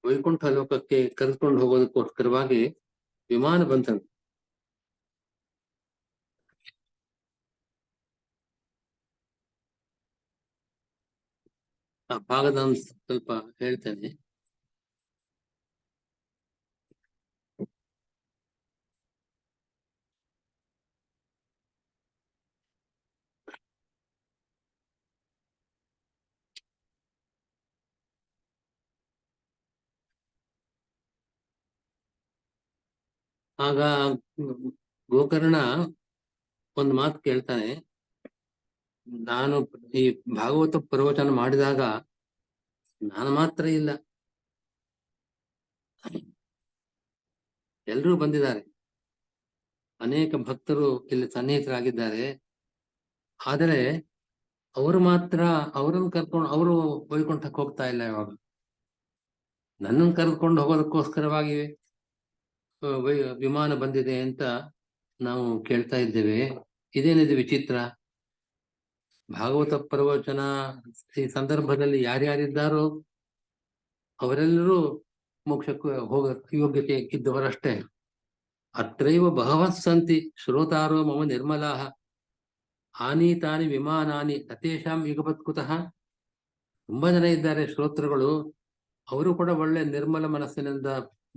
ವೈಕುಂಠ ಲೋಕಕ್ಕೆ ಕರೆದುಕೊಂಡು ಹೋಗೋದಕ್ಕೋಸ್ಕರವಾಗಿ ವಿಮಾನ ಬಂತಂತೆ. ಆ ಭಾಗದ ಸ್ವಲ್ಪ ಹೇಳ್ತೇನೆ. ಆಗ ಗೋಕರ್ಣ ಒಂದು ಮಾತು ಕೇಳ್ತಾನೆ. ನಾನು ಈ ಭಾಗವತ ಪ್ರವಚನ ಮಾಡಿದಾಗ ನಾನು ಮಾತ್ರ ಇಲ್ಲ, ಎಲ್ಲರೂ ಬಂದಿದ್ದಾರೆ, ಅನೇಕ ಭಕ್ತರು ಇಲ್ಲಿ ಸನ್ನಿಹಿತರಾಗಿದ್ದಾರೆ. ಆದರೆ ಅವರು ಮಾತ್ರ ಅವರನ್ನು ಕರ್ಕೊಂಡು ಅವರು ವೈಕುಂಠಕ್ಕೆ ಹೋಗ್ತಾ ಇಲ್ಲ. ಇವಾಗ ನನ್ನನ್ನು ಕರೆದುಕೊಂಡು ಹೋಗೋದಕ್ಕೋಸ್ಕರವಾಗಿ ವಿಮಾನ ಬಂದಿದೆ ಅಂತ ನಾವು ಕೇಳ್ತಾ ಇದ್ದೇವೆ. ಇದೇನಿದೆ ವಿಚಿತ್ರ? ಭಾಗವತ ಪ್ರವಚನ ಈ ಸಂದರ್ಭದಲ್ಲಿ ಯಾರ್ಯಾರಿದ್ದಾರೋ ಅವರೆಲ್ಲರೂ ಮೋಕ್ಷಕ್ಕೆ ಹೋಗ ಯೋಗ್ಯತೆ ಇದ್ದವರಷ್ಟೇ. ಅತ್ರೈವ ಬಹವಃ ಸಂತಿ ಶ್ರೋತಾರೋ ಮಮ ನಿರ್ಮಲಾಹ ಆನೀತಾನಿ ವಿಮಾನಾನಿ ಅತೇಷಾಂ ಯುಗಪತ್ಕುತಃ. ತುಂಬಾ ಜನ ಇದ್ದಾರೆ ಶ್ರೋತೃಗಳು, ಅವರು ಕೂಡ ಒಳ್ಳೆ ನಿರ್ಮಲ ಮನಸ್ಸಿನಿಂದ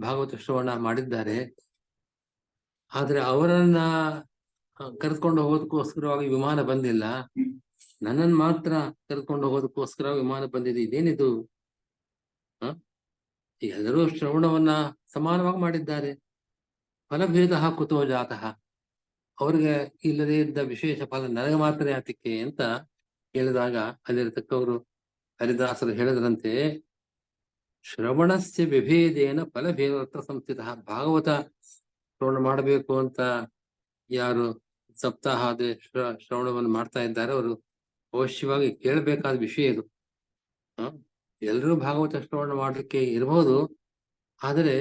ಭಾಗವತ ಶ್ರವಣ ಮಾಡಿದ್ದಾರೆ. ಆದ್ರೆ ಅವರನ್ನ ಕರೆದುಕೊಂಡು ಹೋಗೋದಕ್ಕೋಸ್ಕರವಾಗಿ ವಿಮಾನ ಬಂದಿಲ್ಲ, ನನ್ನನ್ನು ಮಾತ್ರ ಕರೆದುಕೊಂಡು ಹೋಗೋದಕ್ಕೋಸ್ಕರ ವಿಮಾನ ಬಂದಿದೆ. ಇದೇನಿದು? ಎಲ್ಲರೂ ಶ್ರವಣವನ್ನ ಸಮಾನವಾಗಿ ಮಾಡಿದ್ದಾರೆ. ಫಲಭೇದ ಕುತೋ ಜಾತಃ. ಅವ್ರಿಗೆ ಇಲ್ಲದೇ ಇದ್ದ ವಿಶೇಷ ಫಲ ನನಗೆ ಮಾತ್ರ ಯಾತಕ್ಕೆ ಅಂತ ಹೇಳಿದಾಗ ಅಲ್ಲಿರತಕ್ಕವರು ಹರಿದಾಸರು ಹೇಳಿದ್ರಂತೆ, ಶ್ರವಣಸ್ಯ ವಿಭೇದೇನ ಫಲಭೇದತ್ರ ಸಂಸ್ಥಿತ. ಭಾಗವತ ಶ್ರವಣ ಮಾಡಬೇಕು ಅಂತ ಯಾರು ಸಪ್ತಾಹಾದ ಶ್ರವಣವನ್ನು ಮಾಡ್ತಾ ಇದ್ದಾರೆ ಅವರು ಅವಶ್ಯವಾಗಿ ಕೇಳಬೇಕಾದ ವಿಷಯ ಇದು. ಎಲ್ಲರೂ ಭಾಗವತ ಶ್ರವಣ ಮಾಡ್ಲಿಕ್ಕೆ ಇರಬಹುದು, ಆದರೆ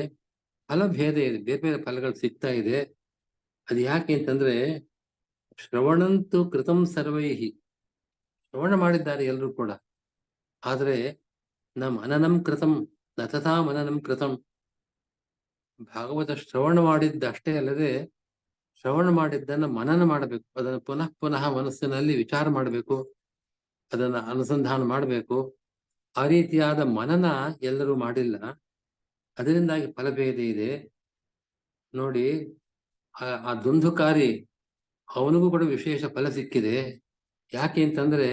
ಫಲಭೇದ ಇದೆ, ಬೇರೆ ಬೇರೆ ಫಲಗಳು ಸಿಗ್ತಾ ಇದೆ. ಅದು ಯಾಕೆ ಅಂತಂದ್ರೆ, ಶ್ರವಣಂತು ಕೃತಂ ಸರ್ವೈಹಿ, ಶ್ರವಣ ಮಾಡಿದ್ದಾರೆ ಎಲ್ಲರೂ ಕೂಡ, ಆದರೆ ನ ಮನನಂ ಕೃತಂ ನ ತಥಾ ಮನನಂ ಕೃತಂ. ಭಾಗವತ ಶ್ರವಣ ಮಾಡಿದ್ದ ಅಷ್ಟೇ ಅಲ್ಲದೆ ಶ್ರವಣ ಮಾಡಿದ್ದನ್ನ ಮನನ ಮಾಡಬೇಕು, ಅದನ್ನು ಪುನಃ ಪುನಃ ಮನಸ್ಸಿನಲ್ಲಿ ವಿಚಾರ ಮಾಡಬೇಕು, ಅದನ್ನ ಅನುಸಂಧಾನ ಮಾಡಬೇಕು. ಆ ರೀತಿಯಾದ ಮನನ ಎಲ್ಲರೂ ಮಾಡಿಲ್ಲ, ಅದರಿಂದಾಗಿ ಫಲಭೇದ ಇದೆ. ನೋಡಿ, ಆ ದುಂದುಕಾರಿ ಅವನಿಗೂ ಕೂಡ ವಿಶೇಷ ಫಲ ಸಿಕ್ಕಿದೆ. ಯಾಕೆ ಅಂತಂದ್ರೆ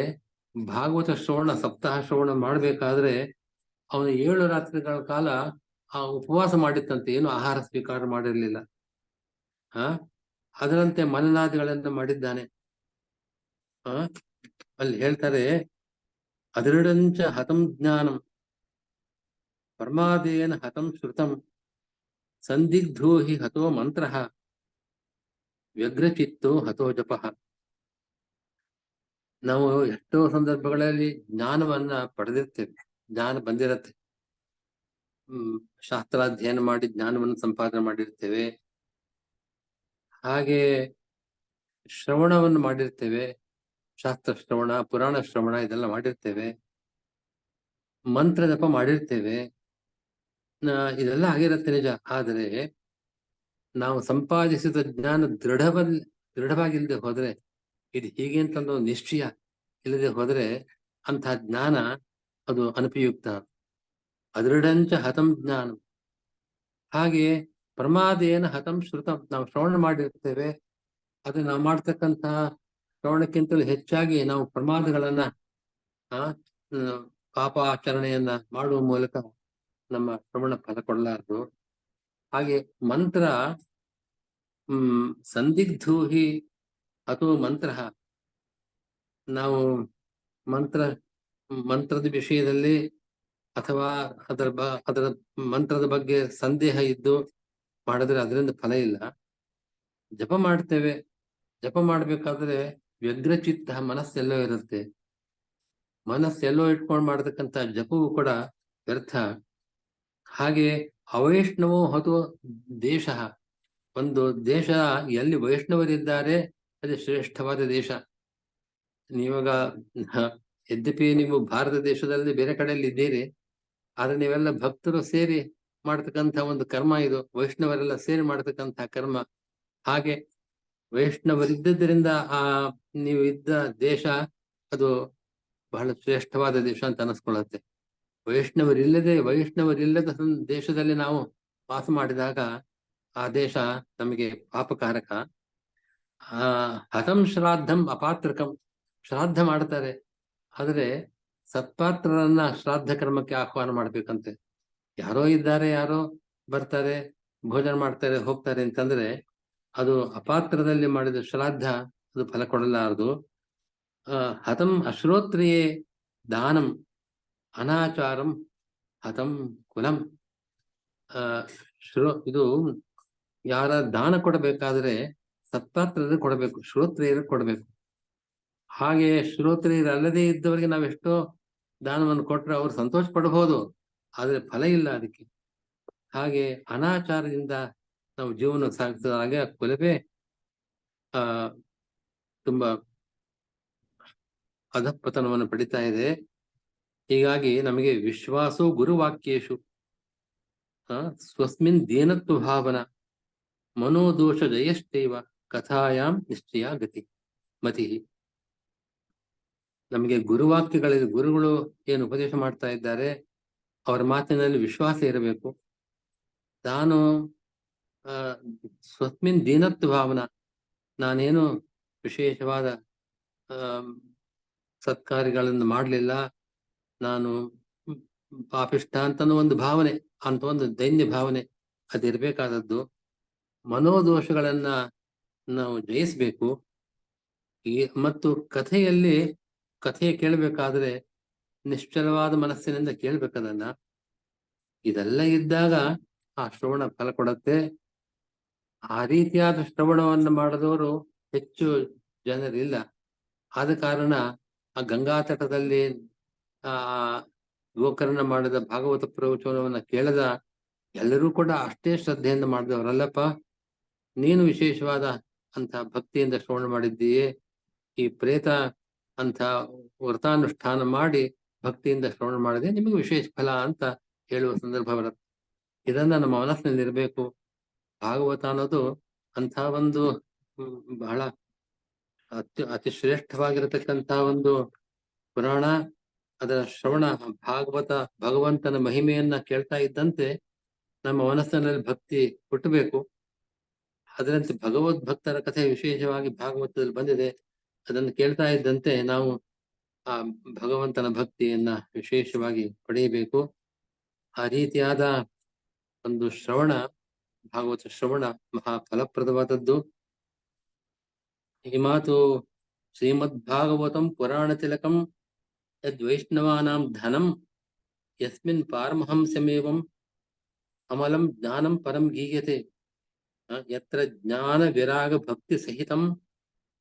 ಭಾಗವತ ಶ್ರವಣ ಸಪ್ತಾಹ ಶ್ರವಣ ಮಾಡ್ಬೇಕಾದ್ರೆ ಅವನು 7 ರಾತ್ರಿಗಳ ಕಾಲ ಆ ಉಪವಾಸ ಮಾಡಿತ್ತಂತೆ, ಏನು ಆಹಾರ ಸ್ವೀಕಾರ ಮಾಡಿರ್ಲಿಲ್ಲ. ಅದರಂತೆ ಮನನಾದಿಗಳನ್ನು ಮಾಡಿದ್ದಾನೆ. ಅಲ್ಲಿ ಹೇಳ್ತಾರೆ, ಅದೃಢಂಚ ಹತಂ ಜ್ಞಾನಂ ಪರಮಾದೇನ ಹತಂ ಶ್ರುತಂ ಸಂದಿಗ್ಧೋ ಹಿ ಹತೋ ಮಂತ್ರ ವ್ಯಗ್ರಚಿತ್ತೋ ಹತೋ ಜಪಃ. ನಾವು ಎಷ್ಟೋ ಸಂದರ್ಭಗಳಲ್ಲಿ ಜ್ಞಾನವನ್ನ ಪಡೆದಿರ್ತೇವೆ, ಜ್ಞಾನ ಬಂದಿರತ್ತೆ, ಶಾಸ್ತ್ರಾಧ್ಯಯನ ಮಾಡಿ ಜ್ಞಾನವನ್ನು ಸಂಪಾದನೆ ಮಾಡಿರ್ತೇವೆ, ಹಾಗೆ ಶ್ರವಣವನ್ನು ಮಾಡಿರ್ತೇವೆ, ಶಾಸ್ತ್ರ ಶ್ರವಣ ಪುರಾಣ ಶ್ರವಣ ಇದೆಲ್ಲ ಮಾಡಿರ್ತೇವೆ, ಮಂತ್ರ ಜಪ ಮಾಡಿರ್ತೇವೆ, ಇದೆಲ್ಲ ಆಗಿರುತ್ತೆ ನಿಜ. ಆದರೆ ನಾವು ಸಂಪಾದಿಸಿದ ಜ್ಞಾನ ದೃಢವಾಗಿಲ್ಲದೆ ಹೋದ್ರೆ, ಇದು ಹೀಗೆ ಅಂತಂದು ನಿಶ್ಚಯ ಇಲ್ಲದೆ ಹೋದ್ರೆ ಅಂತಹ ಜ್ಞಾನ ಅದು ಅನುಪಯುಕ್ತ. ಅದೃಢಂಚ ಹತಂ ಜ್ಞಾನ. ಹಾಗೆ ಪ್ರಮಾದೇನ ಹತಂ ಶ್ರುತಂ. ನಾವು ಶ್ರವಣ ಮಾಡಿರ್ತೇವೆ, ಅದು ನಾವು ಮಾಡ್ತಕ್ಕಂತಹ ಶ್ರವಣಕ್ಕಿಂತಲೂ ಹೆಚ್ಚಾಗಿ ನಾವು ಪ್ರಮಾದಗಳನ್ನ ಪಾಪಾಚರಣೆಯನ್ನ ಮಾಡುವ ಮೂಲಕ ನಮ್ಮ ಶ್ರವಣ ಫಲ ಕೊಡಲಾರದು. ಹಾಗೆ ಮಂತ್ರ ಸಂದಿಗ್ಧೂಹಿ ಅಥವಾ ಮಂತ್ರ, ನಾವು ಮಂತ್ರದ ವಿಷಯದಲ್ಲಿ ಅಥವಾ ಅದರ ಮಂತ್ರದ ಬಗ್ಗೆ ಸಂದೇಹ ಇದ್ದು ಮಾಡಿದ್ರೆ ಅದರಿಂದ ಫಲ ಇಲ್ಲ. ಜಪ ಮಾಡ್ತೇವೆ, ಜಪ ಮಾಡ್ಬೇಕಾದ್ರೆ ವ್ಯಗ್ರಚಿತ್ತ, ಮನಸ್ಸೆಲ್ಲೋ ಇರುತ್ತೆ, ಮನಸ್ಸೆಲ್ಲೋ ಇಟ್ಕೊಂಡು ಮಾಡತಕ್ಕಂಥ ಜಪವೂ ಕೂಡ ವ್ಯರ್ಥ. ಹಾಗೆ ಅವೈಷ್ಣವೋ ಹತೋ ದೇಶ. ಒಂದು ದೇಶ ಎಲ್ಲಿ ವೈಷ್ಣವರಿದ್ದಾರೆ ಅದು ಶ್ರೇಷ್ಠವಾದ ದೇಶ. ನೀವಾಗ ಯದ್ಯಪಿ ನೀವು ಭಾರತ ದೇಶದಲ್ಲಿ ಬೇರೆ ಕಡೆಯಲ್ಲಿ ಇದ್ದೀರಿ, ಆದ್ರೆ ನೀವೆಲ್ಲ ಭಕ್ತರು ಸೇರಿ ಮಾಡ್ತಕ್ಕಂಥ ಒಂದು ಕರ್ಮ ಇದು, ವೈಷ್ಣವರೆಲ್ಲ ಸೇರಿ ಮಾಡ್ತಕ್ಕಂಥ ಕರ್ಮ. ಹಾಗೆ ವೈಷ್ಣವರಿದ್ದರಿಂದ ನೀವು ಇದ್ದ ದೇಶ ಅದು ಬಹಳ ಶ್ರೇಷ್ಠವಾದ ದೇಶ ಅಂತ ಅನಿಸ್ಕೊಳ್ಳುತ್ತೆ. ವೈಷ್ಣವರಿಲ್ಲದ ದೇಶದಲ್ಲಿ ನಾವು ವಾಸ ಮಾಡಿದಾಗ ಆ ದೇಶ ನಮಗೆ ಪಾಪಕಾರಕ. ಹತಂ ಶ್ರಾದ್ದಂ ಅಪಾತ್ರಕಂ. ಶ್ರಾದ್ದ ಮಾಡ್ತಾರೆ, ಆದ್ರೆ ಸತ್ಪಾತ್ರರನ್ನ ಶ್ರಾದ್ದ ಕರ್ಮಕ್ಕೆ ಆಹ್ವಾನ ಮಾಡ್ಬೇಕಂತೆ. ಯಾರೋ ಇದ್ದಾರೆ, ಯಾರೋ ಬರ್ತಾರೆ, ಭೋಜನ ಮಾಡ್ತಾರೆ, ಹೋಗ್ತಾರೆ ಅಂತಂದ್ರೆ ಅದು ಅಪಾತ್ರದಲ್ಲಿ ಮಾಡಿದ ಶ್ರಾದ್ದ, ಅದು ಫಲ ಕೊಡಲಾರದು. ಹತಂ ಅಶ್ರೋತ್ರಿಯೇ ದಾನಂ ಅನಾಚಾರಂ ಹತಂ ಕುಲಂ. ಇದು ಯಾರ ದಾನ ಕೊಡಬೇಕಾದ್ರೆ ಸತ್ಪಾತ್ರರಿಗೆ ಕೊಡಬೇಕು, ಶ್ರೋತ್ರಿಯರಿಗೆ ಕೊಡಬೇಕು. ಹಾಗೆ ಶ್ರೋತ್ರಿಯರಲ್ಲದೆ ಇದ್ದವರಿಗೆ ನಾವೆಷ್ಟೋ ದಾನವನ್ನು ಕೊಟ್ರೆ ಅವ್ರು ಸಂತೋಷ ಪಡಬಹುದು, ಆದ್ರೆ ಫಲ ಇಲ್ಲ ಅದಕ್ಕೆ. ಹಾಗೆ ಅನಾಚಾರದಿಂದ ನಾವು ಜೀವನ ಸಾಗಿಸಿದಾಗ ಕುಲವೇ ತುಂಬಾ ಅಧಪತನವನ್ನು ಪಡಿತಾ ಇದೆ. ಹೀಗಾಗಿ ನಮಗೆ ವಿಶ್ವಾಸೋ ಗುರುವಾಕ್ಯೇಶು ಸ್ವಸ್ಮಿನ್ ದೀನತ್ವ ಭಾವನ ಮನೋದೋಷ ಜಯಶ್ಚೈವ ಕಥಾಯಾಮ್ ನಿಶ್ಚಯ ಮತಿ. ನಮಗೆ ಗುರುವಾಕ್ಯಗಳಿದೆ, ಗುರುಗಳು ಏನು ಉಪದೇಶ ಮಾಡ್ತಾ ಇದ್ದಾರೆ ಅವರ ಮಾತಿನಲ್ಲಿ ವಿಶ್ವಾಸ ಇರಬೇಕು. ನಾನು ಸ್ವಸ್ಮಿನ್ ದೀನತ್ವ ಭಾವನ, ನಾನೇನು ವಿಶೇಷವಾದ ಸತ್ಕಾರ್ಯಗಳನ್ನು ಮಾಡಲಿಲ್ಲ, ನಾನು ಪಾಪಿಷ್ಠ ಅಂತನೋ ಒಂದು ಭಾವನೆ, ಅಂತ ಒಂದು ದೈನ್ಯ ಭಾವನೆ ಅದಿರ್ಬೇಕಾದದ್ದು. ಮನೋದೋಷಗಳನ್ನ ನಾವು ಜಯಿಸ್ಬೇಕು. ಮತ್ತು ಕಥೆ ಕೇಳಬೇಕಾದ್ರೆ ನಿಶ್ಚಲವಾದ ಮನಸ್ಸಿನಿಂದ ಕೇಳ್ಬೇಕದನ್ನ. ಇದೆಲ್ಲ ಇದ್ದಾಗ ಆ ಶ್ರವಣ ಫಲ ಕೊಡತ್ತೆ. ಆ ರೀತಿಯಾದ ಶ್ರವಣವನ್ನು ಮಾಡಿದವರು ಹೆಚ್ಚು ಜನರಿಲ್ಲ. ಆದ ಕಾರಣ ಆ ಗಂಗಾ ತಟದಲ್ಲಿ ಆ ಗೋಕರ್ಣ ಮಾಡಿದ ಭಾಗವತ ಪ್ರವಚನವನ್ನ ಕೇಳದ ಎಲ್ಲರೂ ಕೂಡ ಅಷ್ಟೇ ಶ್ರದ್ಧೆಯಿಂದ ಮಾಡಿದವರಲ್ಲಪ್ಪ. ನೀನು ವಿಶೇಷವಾದ ಅಂತ ಭಕ್ತಿಯಿಂದ ಶ್ರವಣ ಮಾಡಿದ್ದೀಯೇ. ಈ ಪ್ರೇತ ಅಂತ ವ್ರತಾನುಷ್ಠಾನ ಮಾಡಿ ಭಕ್ತಿಯಿಂದ ಶ್ರವಣ ಮಾಡಿದೆ, ನಿಮಗೆ ವಿಶೇಷ ಫಲ ಅಂತ ಹೇಳುವ ಸಂದರ್ಭ ಬರುತ್ತೆ. ಇದನ್ನ ನಮ್ಮ ಮನಸ್ಸಿನಲ್ಲಿ ಇರಬೇಕು. ಭಾಗವತ ಅನ್ನೋದು ಅಂತ ಒಂದು ಬಹಳ ಅತಿ ಶ್ರೇಷ್ಠವಾಗಿರತಕ್ಕಂತ ಒಂದು ಪುರಾಣ. ಅದರ ಶ್ರವಣ, ಭಗವಂತನ ಮಹಿಮೆಯನ್ನ ಕೇಳ್ತಾ ಇದ್ದಂತೆ ನಮ್ಮ ಮನಸ್ಸಿನಲ್ಲಿ ಭಕ್ತಿ ಹುಟ್ಟಬೇಕು. ಅದರಂತೆ ಭಗವದ್ಭಕ್ತರ ಕಥೆ ವಿಶೇಷವಾಗಿ ಭಾಗವತದಲ್ಲಿ ಬಂದಿದೆ. ಅದನ್ನು ಕೇಳ್ತಾ ಇದ್ದಂತೆ ನಾವು ಆ ಭಗವಂತನ ಭಕ್ತಿಯನ್ನ ವಿಶೇಷವಾಗಿ ಪಡೆಯಬೇಕು. ಆ ರೀತಿಯಾದ ಒಂದು ಶ್ರವಣ, ಭಾಗವತ ಶ್ರವಣ ಮಹಾ ಫಲಪ್ರದವಾದದ್ದು. ಈ ಮಾತು ಶ್ರೀಮದ್ ಭಾಗವತಂ ಪುರಾಣ ತಿಲಕಂ ಯದ್ವೈಷ್ಣವಾನಾಂ ಧನಂ ಯಸ್ಮಿನ್ ಪಾರಮಹಂಸಮೇವಂ ಅಮಲಂ ಜ್ಞಾನಂ ಪರಂ ಗೀಯತೆ ಯತ್ರ ಜ್ಞಾನ ವಿರಾಗ ಭಕ್ತಿ ಸಹಿತಂ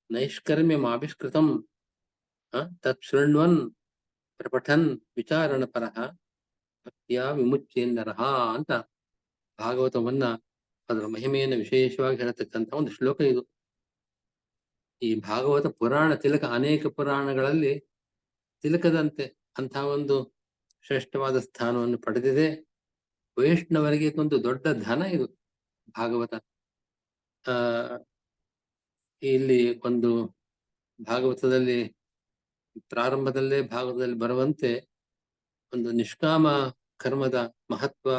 ನೈಷ್ಕರ್ಮ್ಯಮಾವಿಷ್ಕೃತಂ ತತ್ ಶೃಣ್ವನ್ ಪ್ರಪಠನ್ ವಿಚಾರಣ ಪರಃ ಭಕ್ತಿಯ ವಿಮುಚ್ಯೇಂದರಃ ಅಂತ ಭಾಗವತವನ್ನ, ಅದರ ಮಹಿಮೆಯನ್ನು ವಿಶೇಷವಾಗಿ ಹೇಳತಕ್ಕಂಥ ಒಂದು ಶ್ಲೋಕ ಇದು. ಈ ಭಾಗವತ ಪುರಾಣ ತಿಲಕ, ಅನೇಕ ಪುರಾಣಗಳಲ್ಲಿ ತಿಲಕದಂತೆ ಅಂಥ ಒಂದು ಶ್ರೇಷ್ಠವಾದ ಸ್ಥಾನವನ್ನು ಪಡೆದಿದೆ. ವೈಷ್ಣವರಿಗೆ ಒಂದು ದೊಡ್ಡ ಧನ ಇದು ಭಾಗವತ. ಇಲ್ಲಿ ಒಂದು ಭಾಗವತದಲ್ಲಿ ಪ್ರಾರಂಭದಲ್ಲೇ ಭಾಗವತದಲ್ಲಿ ಬರುವಂತೆ ಒಂದು ನಿಷ್ಕಾಮ ಕರ್ಮದ ಮಹತ್ವ,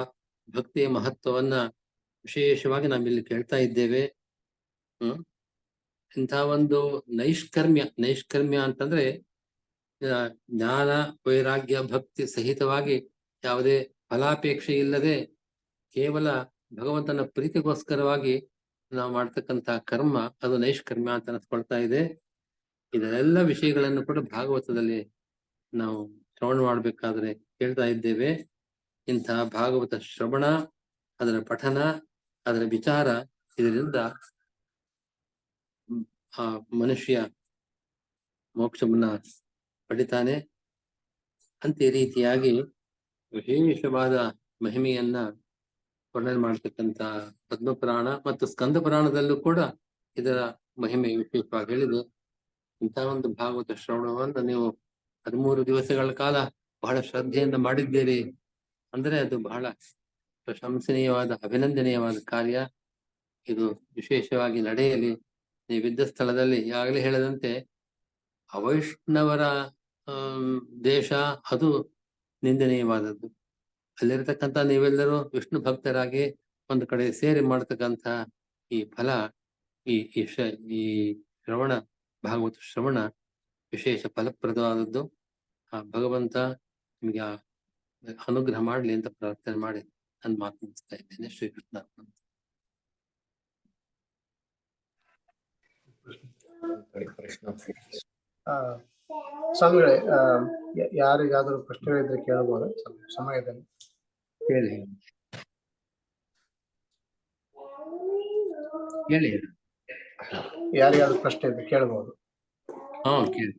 ಭಕ್ತಿಯ ಮಹತ್ವವನ್ನ ವಿಶೇಷವಾಗಿ ನಾವಿಲ್ಲಿ ಕೇಳ್ತಾ ಇದ್ದೇವೆ. ಇಂಥ ಒಂದು ನೈಷ್ಕರ್ಮ್ಯ ಅಂತಂದ್ರೆ ಜ್ಞಾನ ವೈರಾಗ್ಯ ಭಕ್ತಿ ಸಹಿತವಾಗಿ ಯಾವುದೇ ಫಲಾಪೇಕ್ಷೆ ಇಲ್ಲದೆ ಕೇವಲ ಭಗವಂತನ ಪ್ರೀತಿಗೋಸ್ಕರವಾಗಿ ನಾವು ಮಾಡ್ತಕ್ಕಂಥ ಕರ್ಮ, ಅದು ನೈಷ್ಕರ್ಮ್ಯ ಅಂತ ಅನ್ಸ್ಕೊಳ್ತಾ ಇದೆ. ಇದೆಲ್ಲ ವಿಷಯಗಳನ್ನು ಕೂಡ ಭಾಗವತದಲ್ಲಿ ನಾವು ಶ್ರವಣ ಮಾಡ್ಬೇಕಾದ್ರೆ ಕೇಳ್ತಾ ಇದ್ದೇವೆ. ಇಂತಹ ಭಾಗವತ ಶ್ರವಣ, ಅದರ ಪಠನ, ಅದರ ವಿಚಾರ, ಇದರಿಂದ ಆ ಮನುಷ್ಯ ಮೋಕ್ಷವನ್ನ ಪಡಿತಾನೆ. ಅಂತೆ ರೀತಿಯಾಗಿ ವಿಶೇಷವಾದ ಮಹಿಮೆಯನ್ನ ವರ್ಣನೆ ಮಾಡ್ತಕ್ಕಂಥ ಪದ್ಮಪುರಾಣ ಮತ್ತು ಸ್ಕಂದ ಪುರಾಣದಲ್ಲೂ ಕೂಡ ಇದರ ಮಹಿಮೆ ವಿಶೇಷವಾಗಿ ಹೇಳಿದೆ. ಇಂತಹ ಒಂದು ಭಾಗವತ ಶ್ರವಣವನ್ನು ನೀವು 13 ದಿವಸಗಳ ಕಾಲ ಬಹಳ ಶ್ರದ್ಧೆಯಿಂದ ಮಾಡಿದ್ದೀರಿ ಅಂದ್ರೆ ಅದು ಬಹಳ ಪ್ರಶಂಸನೀಯವಾದ, ಅಭಿನಂದನೀಯವಾದ ಕಾರ್ಯ. ಇದು ವಿಶೇಷವಾಗಿ ನಡೆಯಲಿ. ನೀವಿದ್ದ ಸ್ಥಳದಲ್ಲಿ ಈಗಾಗಲೇ ಹೇಳದಂತೆ ಅವೈಷ್ಣವರ ದೇಶ, ಅದು ನಿಂದನೀಯವಾದದ್ದು. ಅಲ್ಲಿರತಕ್ಕಂಥ ನೀವೆಲ್ಲರೂ ವಿಷ್ಣು ಭಕ್ತರಾಗಿ ಒಂದು ಕಡೆ ಸೇರಿ ಮಾಡತಕ್ಕಂಥ ಈ ಫಲ, ಈ ಶ್ರವಣ, ಭಾಗವತ ಶ್ರವಣ ವಿಶೇಷ ಫಲಪ್ರದವಾದದ್ದು. ಆ ಭಗವಂತ ನಿಮಗೆ ಅನುಗ್ರಹ ಮಾಡಲಿ ಅಂತ ಪ್ರಾರ್ಥನೆ ಮಾಡಿ ನಾನು ಮಾತು ಮುಗಿಸ್ತಾ ಇದ್ದೇನೆ. ಶ್ರೀಕೃಷ್ಣ. ಸ್ವಾಮಿಗಳೇ, ಯಾರಿಗಾದ್ರೂ ಪ್ರಶ್ನೆಗಳಿದ್ರೆ ಕೇಳಬಹುದು ಸಮಯದಲ್ಲಿ. ಹೇಳಿ. ಯಾರಿಗಾದ್ರೂ ಪ್ರಶ್ನೆ ಇದ್ರೆ ಕೇಳಬಹುದು. ಕೇಳಿ.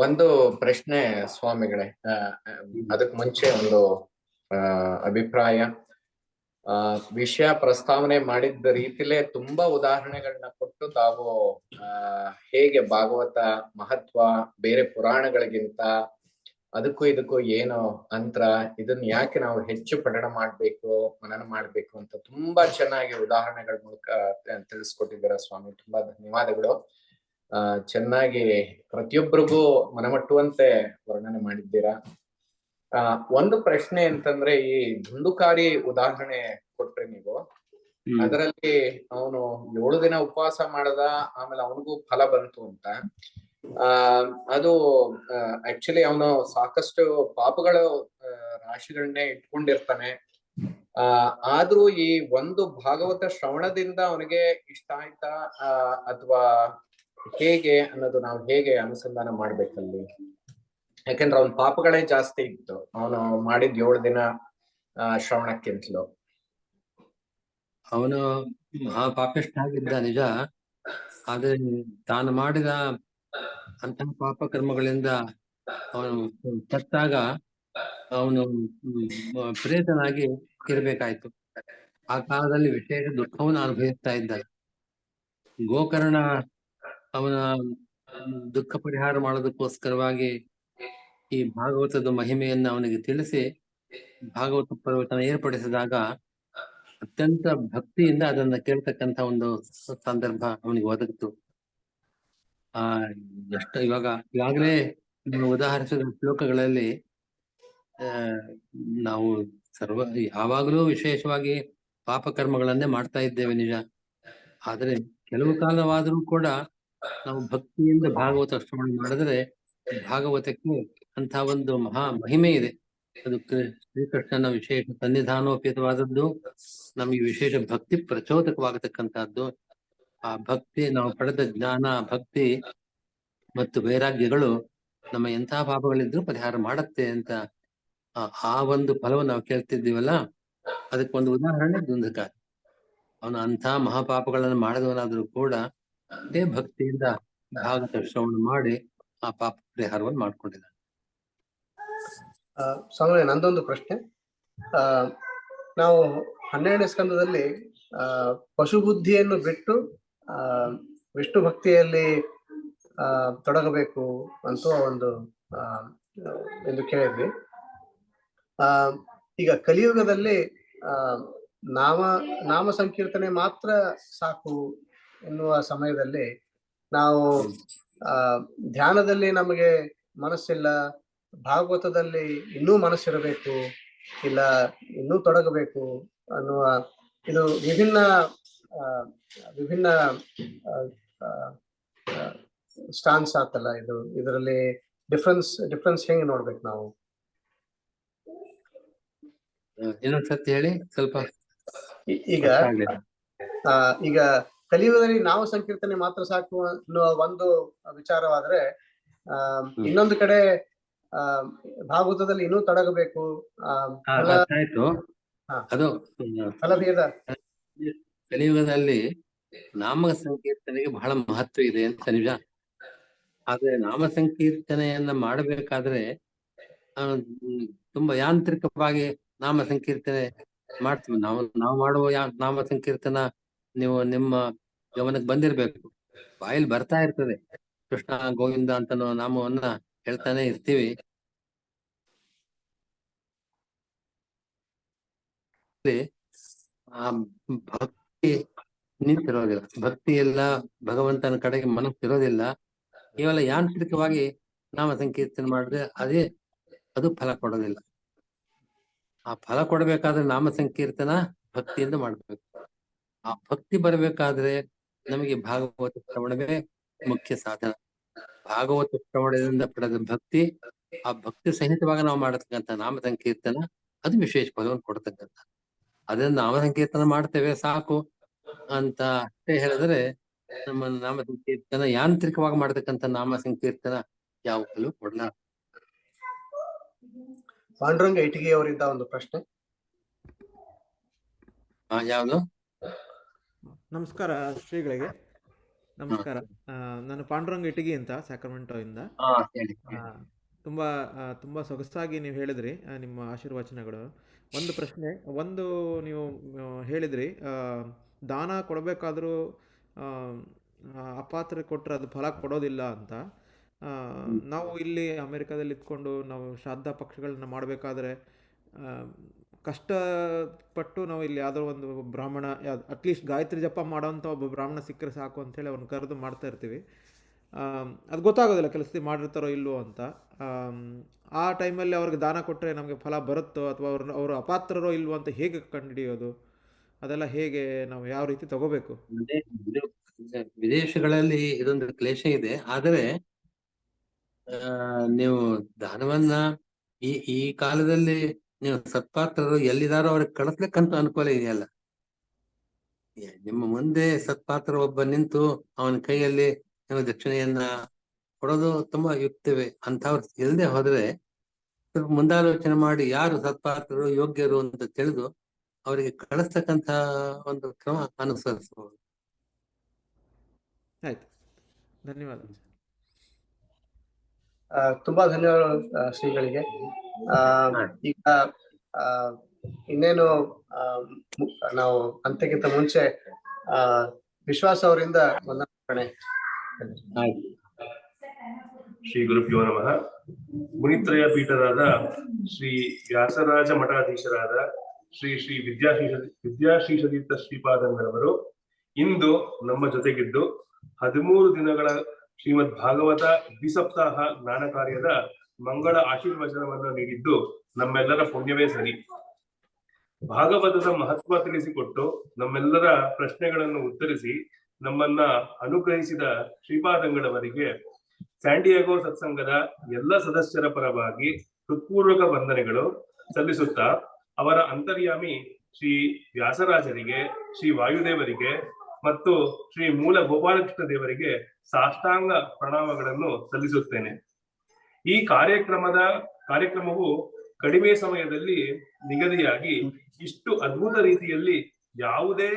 ಒಂದು ಪ್ರಶ್ನೆ ಸ್ವಾಮಿಗಳೇ, ಅದಕ್ ಮುಂಚೆ ಒಂದು ಅಭಿಪ್ರಾಯ. ವಿಷಯ ಪ್ರಸ್ತಾವನೆ ಮಾಡಿದ್ದ ರೀತಿಲೇ ತುಂಬಾ ಉದಾಹರಣೆಗಳನ್ನ ಕೊಟ್ಟು ತಾವು ಹೇಗೆ ಭಾಗವತ ಮಹತ್ವ ಬೇರೆ ಪುರಾಣಗಳಿಗಿಂತ ಅದಕ್ಕೂ ಇದಕ್ಕೂ ಏನು ಅಂತರ, ಇದನ್ನ ಯಾಕೆ ನಾವು ಹೆಚ್ಚು ಪಠಣ ಮಾಡ್ಬೇಕು, ಮನನ ಮಾಡ್ಬೇಕು ಅಂತ ತುಂಬಾ ಚೆನ್ನಾಗಿ ಉದಾಹರಣೆಗಳ ಮೂಲಕ ತಿಳಿಸ್ಕೊಟ್ಟಿದ್ದೀರಾ ಸ್ವಾಮಿ. ತುಂಬಾ ಧನ್ಯವಾದಗಳು. ಚೆನ್ನಾಗಿ ಪ್ರತಿಯೊಬ್ಬರಿಗೂ ಮನಮಟ್ಟುವಂತೆ ವರ್ಣನೆ ಮಾಡಿದ್ದೀರಾ. ಒಂದು ಪ್ರಶ್ನೆ ಅಂತಂದ್ರೆ, ಈ ಧುಂದುಕಾರಿ ಉದಾಹರಣೆ ಕೊಟ್ರಿ ನೀವು. ಅದರಲ್ಲಿ ಅವನು 7 ದಿನ ಉಪವಾಸ ಮಾಡದ, ಆಮೇಲೆ ಅವನಿಗೂ ಫಲ ಬಂತು ಅಂತ. ಆ ಅದು ಆಕ್ಚುಲಿ ಅವನು ಸಾಕಷ್ಟು ಪಾಪಗಳು ರಾಶಿಗಳನ್ನೇ ಇಟ್ಕೊಂಡಿರ್ತಾನೆ. ಆದ್ರೂ ಈ ಒಂದು ಭಾಗವತ ಶ್ರವಣದಿಂದ ಅವನಿಗೆ ಇಷ್ಟ ಆಯ್ತಾ ಅಥವಾ ಹೇಗೆ ಅನ್ನೋದು ನಾವು ಹೇಗೆ ಅನುಸಂಧಾನ ಮಾಡ್ಬೇಕಲ್ಲಿ? ಯಾಕಂದ್ರೆ ಅವನ್ ಪಾಪಗಳೇ ಜಾಸ್ತಿ ಇತ್ತು ಅವನು ಮಾಡಿದ್ 7 ದಿನ ಶ್ರವಣಕ್ಕಿಂತಲೂ. ಅವನು ಮಹಾಪಾಪಿಷ್ಠ ಆಗಿದ್ದ ನಿಜ, ಆದ್ರೆ ತಾನು ಮಾಡಿದ ಅಂತಹ ಪಾಪ ಕರ್ಮಗಳಿಂದ ಅವನು ಸತ್ತಾಗ ಅವನು ಪ್ರೇತನಾಗಿ ಇರಬೇಕಾಯ್ತು. ಆ ಕಾಲದಲ್ಲಿ ವಿಶೇಷ ದುಃಖವನ್ನು ಅನುಭವಿಸ್ತಾ ಇದ್ದ. ಗೋಕರ್ಣ ಅವನ ದುಃಖ ಪರಿಹಾರ ಮಾಡೋದಕ್ಕೋಸ್ಕರವಾಗಿ ಈ ಭಾಗವತದ ಮಹಿಮೆಯನ್ನ ಅವನಿಗೆ ತಿಳಿಸಿ ಭಾಗವತ ಪ್ರವಚನ ಏರ್ಪಡಿಸಿದಾಗ ಅತ್ಯಂತ ಭಕ್ತಿಯಿಂದ ಅದನ್ನ ಕೇಳ್ತಕ್ಕಂತ ಒಂದು ಸಂದರ್ಭ ಅವನಿಗೆ ಒದಗಿತು. ಎಷ್ಟು ಈಗಾಗಲೇ ಉದಾಹರಿಸಿದ ಶ್ಲೋಕಗಳಲ್ಲಿ ನಾವು ಯಾವಾಗಲೂ ವಿಶೇಷವಾಗಿ ಪಾಪಕರ್ಮಗಳನ್ನೇ ಮಾಡ್ತಾ ಇದ್ದೇವೆ ನಿಜ. ಆದ್ರೆ ಕೆಲವು ಕಾಲವಾದರೂ ಕೂಡ ನಾವು ಭಕ್ತಿಯಿಂದ ಭಾಗವತ ಶ್ರವಣ ಮಾಡಿದ್ರೆ ಭಾಗವತಕ್ಕೆ ಅಂತ ಒಂದು ಮಹಾ ಮಹಿಮೆ ಇದೆ. ಅದು ಶ್ರೀಕೃಷ್ಣನ ವಿಶೇಷ ಸನ್ನಿಧಾನೋಪೇತವಾದದ್ದು, ನಮಗೆ ವಿಶೇಷ ಭಕ್ತಿ ಪ್ರಚೋದಕವಾಗತಕ್ಕಂತಹದ್ದು. ಆ ಭಕ್ತಿ, ನಾವು ಪಡೆದ ಜ್ಞಾನ, ಭಕ್ತಿ ಮತ್ತು ವೈರಾಗ್ಯಗಳು ನಮ್ಮ ಎಂತಹ ಪಾಪಗಳಿದ್ರೂ ಪರಿಹಾರ ಮಾಡತ್ತೆ ಅಂತ ಆ ಒಂದು ಫಲವನ್ನು ನಾವು ಕೇಳ್ತಿದ್ದೀವಲ್ಲ, ಅದಕ್ಕೊಂದು ಉದಾಹರಣೆ ದುಂದಕ. ಅವನು ಅಂಥ ಮಹಾಪಾಪಗಳನ್ನು ಮಾಡಿದವನಾದ್ರೂ ಕೂಡ ಅದೇ ಭಕ್ತಿಯಿಂದ ಭಾಗವತ ಶ್ರವಣ ಮಾಡಿ ಆ ಪಾಪ ಪರಿಹಾರವನ್ನು ಮಾಡ್ಕೊಂಡಿದ್ದಾನೆ. ಸ್ವಾಮಿ, ನಂದೊಂದು ಪ್ರಶ್ನೆ. ನಾವು 12ನೇ ಸ್ಕಂದದಲ್ಲಿ ಪಶು ಬುದ್ಧಿಯನ್ನು ಬಿಟ್ಟು ವಿಷ್ಣು ಭಕ್ತಿಯಲ್ಲಿ ತೊಡಗಬೇಕು ಅಂತ ಒಂದು ಎಂದು ಕೇಳಿದ್ವಿ. ಈಗ ಕಲಿಯುಗದಲ್ಲಿ ನಾಮ ಸಂಕೀರ್ತನೆ ಮಾತ್ರ ಸಾಕು ಎನ್ನುವ ಸಮಯದಲ್ಲಿ ನಾವು ಧ್ಯಾನದಲ್ಲಿ ನಮಗೆ ಮನಸ್ಸಿಲ್ಲ, ಭಾಗವತದಲ್ಲಿ ಇನ್ನೂ ಮನಸ್ಸಿರಬೇಕು, ಇಲ್ಲ ಇನ್ನೂ ತೊಡಗಬೇಕು ಅನ್ನುವ ಇದು ವಿಭಿನ್ನ ಸ್ಟಾನ್ಸ್ ಆತಲ್ಲ. ಇದರಲ್ಲಿ ಡಿಫ್ರೆನ್ಸ್ ಹೆಂಗೆ ನೋಡ್ಬೇಕು ನಾವು? ಇನ್ನೊಂದ್ಸತಿ ಹೇಳಿ ಸ್ವಲ್ಪ. ಈಗ ಕಲಿಯುಗದಲ್ಲಿ ನಾವು ಸಂಕೀರ್ತನೆ ಮಾತ್ರ ಸಾಕು ಅನ್ನುವ ಒಂದು ವಿಚಾರವಾದ್ರೆ, ಇನ್ನೊಂದು ಕಡೆ ಭಾಗವತದಲ್ಲಿ ಇನ್ನೂ ತೊಡಗಬೇಕು, ಅದು ಫಲಭೇದ. ಕಲಿಯುಗದಲ್ಲಿ ನಾಮ ಸಂಕೀರ್ತನೆಗೆ ಬಹಳ ಮಹತ್ವ ಇದೆ ಅಂತ ನಿಜ. ಆದ್ರೆ ನಾಮ ಸಂಕೀರ್ತನೆಯನ್ನ ಮಾಡಬೇಕಾದ್ರೆ ತುಂಬಾ ಯಾಂತ್ರಿಕವಾಗಿ ನಾಮ ಸಂಕೀರ್ತನೆ ಮಾಡ್ತೀವಿ. ನಾವು ಮಾಡುವ ನಾಮ ಸಂಕೀರ್ತನ ನಿಮ್ಮ ಗಮನಕ್ಕೆ ಬಂದಿರ್ಬೇಕು. ಬಾಯಲ್ಲಿ ಬರ್ತಾ ಇರ್ತದೆ, ಕೃಷ್ಣ ಗೋವಿಂದ ಅಂತ ನಾಮವನ್ನ ಹೇಳ್ತಾನೆ ಇರ್ತೀವಿ. ಆ ಭಕ್ತಿ ನಿಂತಿರೋದಿಲ್ಲ, ಭಕ್ತಿ ಎಲ್ಲ ಭಗವಂತನ ಕಡೆಗೆ ಮನಸ್ಸಿರೋದಿಲ್ಲ. ಕೇವಲ ಯಾಂತ್ರಿಕವಾಗಿ ನಾಮ ಸಂಕೀರ್ತನೆ ಮಾಡಿದ್ರೆ ಅದು ಫಲ ಕೊಡೋದಿಲ್ಲ. ಆ ಫಲ ಕೊಡಬೇಕಾದ್ರೆ ನಾಮ ಸಂಕೀರ್ತನ ಭಕ್ತಿಯಿಂದ ಮಾಡ್ಬೇಕು. ಆ ಭಕ್ತಿ ಬರಬೇಕಾದ್ರೆ ನಮಗೆ ಭಾಗವತ ಶ್ರವಣವೇ ಮುಖ್ಯ ಸಾಧನ. ಭಾಗವತ ಶ್ರವಣದಿಂದ ಪಡೆದ ಭಕ್ತಿ, ಆ ಭಕ್ತಿ ಸಹಿತವಾಗಿ ನಾವು ಮಾಡತಕ್ಕಂಥ ನಾಮ ಸಂಕೀರ್ತನ ಅದು ವಿಶೇಷ ಫಲವನ್ನು ಕೊಡ್ತಕ್ಕಂಥ. ಅದನ್ನ ನಾಮ ಸಂಕೀರ್ತನ ಮಾಡ್ತೇವೆ ಸಾಕು ಅಂತ ಅಷ್ಟೇ ಹೇಳಿದ್ರೆ ನಮ್ಮ ನಾಮ ಸಂಕೀರ್ತನ ಯಾಂತ್ರಿಕವಾಗಿ ಮಾಡತಕ್ಕಂಥ ನಾಮ ಸಂಕೀರ್ತನ ಯಾವ ಫಲವೂ ಕೊಡಲ್ಲ. ಪಾಂಡುರಂಗ ಇಟಗಿ ಅವರಿಂದ ಒಂದು ಪ್ರಶ್ನೆ. ಯಾವುದು? ನಮಸ್ಕಾರ ಶ್ರೀಗಳಿಗೆ. ನಮಸ್ಕಾರ. ನಾನು ಪಾಂಡುರಂಗ ಇಟಗಿ ಅಂತ ಸ್ಯಾಕ್ರಮೆಂಟೋ ಇಂದ. ತುಂಬಾ ಸೊಗಸಾಗಿ ನೀವು ಹೇಳಿದ್ರಿ ನಿಮ್ಮ ಆಶೀರ್ವಚನಗಳು. ಒಂದು ಪ್ರಶ್ನೆ, ನೀವು ಹೇಳಿದ್ರಿ ದಾನ ಕೊಡಬೇಕಾದ್ರೂ ಅಪಾತ್ರ ಕೊಟ್ಟರೆ ಅದು ಫಲ ಕೊಡೋದಿಲ್ಲ ಅಂತ. ನಾವು ಇಲ್ಲಿ ಅಮೆರಿಕಾದಲ್ಲಿ ಇದ್ಕೊಂಡು ನಾವು ಶ್ರಾದ್ದ ಪಕ್ಷಗಳನ್ನ ಮಾಡಬೇಕಾದ್ರೆ ಕಷ್ಟಪಟ್ಟು ನಾವು ಇಲ್ಲಿ ಯಾವುದೋ ಒಂದು ಬ್ರಾಹ್ಮಣ, ಅಟ್ಲೀಸ್ಟ್ ಗಾಯತ್ರಿ ಜಪ ಮಾಡೋವಂಥ ಒಬ್ಬ ಬ್ರಾಹ್ಮಣ ಸಿಕ್ಕರೆ ಸಾಕು ಅಂತೇಳಿ ಅವ್ನು ಕರೆದು ಮಾಡ್ತಾ ಇರ್ತೀವಿ. ಅದು ಗೊತ್ತಾಗೋದಿಲ್ಲ ಕೆಲಸದಲ್ಲಿ ಮಾಡಿರ್ತಾರೋ ಇಲ್ವೋ ಅಂತ. ಆ ಟೈಮಲ್ಲಿ ಅವ್ರಿಗೆ ದಾನ ಕೊಟ್ಟರೆ ನಮಗೆ ಫಲ ಬರುತ್ತೋ ಅಥವಾ ಅವರು ಅಪಾತ್ರರೋ ಇಲ್ವೋ ಅಂತ ಹೇಗೆ ಕಂಡುಹಿಡಿಯೋದು? ಅದೆಲ್ಲ ಹೇಗೆ, ನಾವು ಯಾವ ರೀತಿ ತಗೋಬೇಕು? ವಿದೇಶಗಳಲ್ಲಿ ಇದೊಂದು ಕ್ಲೇಶ ಇದೆ. ಆದರೆ ನೀವು ದಾನವನ್ನ ಈ ಕಾಲದಲ್ಲಿ ನೀವು ಸತ್ಪಾತ್ರರು ಎಲ್ಲಿದಾರೋ ಅವ್ರಿಗೆ ಕಳಿಸ್ಲಿಕ್ಕಂತೂ ಅನುಕೂಲ ಇದೆಯಲ್ಲ. ನಿಮ್ಮ ಮುಂದೆ ಸತ್ಪಾತ್ರ ಒಬ್ಬ ನಿಂತು ಅವನ ಕೈಯಲ್ಲಿ ನೀವು ದಕ್ಷಿಣೆಯನ್ನ ಕೊಡೋದು ತುಂಬಾ ಯುಕ್ತವೇ. ಅಂತವ್ರು ಇಲ್ಲದೆ ಹೋದ್ರೆ ಸ್ವಲ್ಪ ಮುಂದಾಲೋಚನೆ ಮಾಡಿ ಯಾರು ಸತ್ಪಾತ್ರರು ಯೋಗ್ಯರು ಅಂತ ತಿಳಿದು ಅವರಿಗೆ ಕಳಿಸ್ತಕ್ಕಂತ ಒಂದು ಕ್ರಮ ಅನುಸರಿಸಬಹುದು. ಆಯ್ತು, ಧನ್ಯವಾದ. ತುಂಬಾ ಧನ್ಯವಾದಗಳು ಶ್ರೀಗಳಿಗೆ. ಈಗ ಇನ್ನೇನು ನಾವು ಅಂತ್ಯಕ್ಕಿಂತ ಮುಂಚೆ ವಿಶ್ವಾಸ ಅವರಿಂದ ವಂದನೆ. ಶ್ರೀ ಗುರುಭ್ಯೋ ನಮಃ. ಮುನಿತ್ರಯ ಪೀಠರಾದ ಶ್ರೀ ವ್ಯಾಸರಾಜ ಮಠಾಧೀಶರಾದ ಶ್ರೀ ಶ್ರೀ ವಿದ್ಯಾಶ್ರೀಷತೀರ್ಥ ಶ್ರೀಪಾದಂಗಳವರು ಇಂದು ನಮ್ಮ ಜೊತೆಗಿದ್ದು 13 ದಿನಗಳ ಶ್ರೀಮದ್ ಭಾಗವತ ದ್ವಿಸಪ್ತಾಹ ಜ್ಞಾನ ಕಾರ್ಯದ ಮಂಗಳ ಆಶೀರ್ವಚನವನ್ನು ನೀಡಿದ್ದು ನಮ್ಮೆಲ್ಲರ ಪುಣ್ಯವೇ ಸರಿ. ಭಾಗವತದ ಮಹತ್ವ ತಿಳಿಸಿಕೊಟ್ಟು ನಮ್ಮೆಲ್ಲರ ಪ್ರಶ್ನೆಗಳನ್ನು ಉತ್ತರಿಸಿ ನಮ್ಮನ್ನ ಅನುಗ್ರಹಿಸಿದ ಶ್ರೀಪಾದಂಗಳವರಿಗೆ ಸ್ಯಾಂಡಿಯಾಗೋ ಸತ್ಸಂಗದ ಎಲ್ಲ ಸದಸ್ಯರ ಪರವಾಗಿ ಹೃತ್ಪೂರ್ವಕ ವಂದನೆಗಳು ಸಲ್ಲಿಸುತ್ತಾ, ಅವರ ಅಂತರ್ಯಾಮಿ ಶ್ರೀ ವ್ಯಾಸರಾಜರಿಗೆ, ಶ್ರೀ ವಾಯುದೇವರಿಗೆ ಮತ್ತು ಶ್ರೀ ಮೂಲ ಗೋಪಾಲಕೃಷ್ಣ ದೇವರಿಗೆ ಸಾಷ್ಟಾಂಗ ಪ್ರಣಾಮಗಳನ್ನು ಸಲ್ಲಿಸುತ್ತೇನೆ. ಈ ಕಾರ್ಯಕ್ರಮವು ಕಡಿಮೆ ಸಮಯದಲ್ಲಿ ನಿಗದಿಯಾಗಿ ಇಷ್ಟು ಅದ್ಭುತ ರೀತಿಯಲ್ಲಿ ಯಾವುದೇ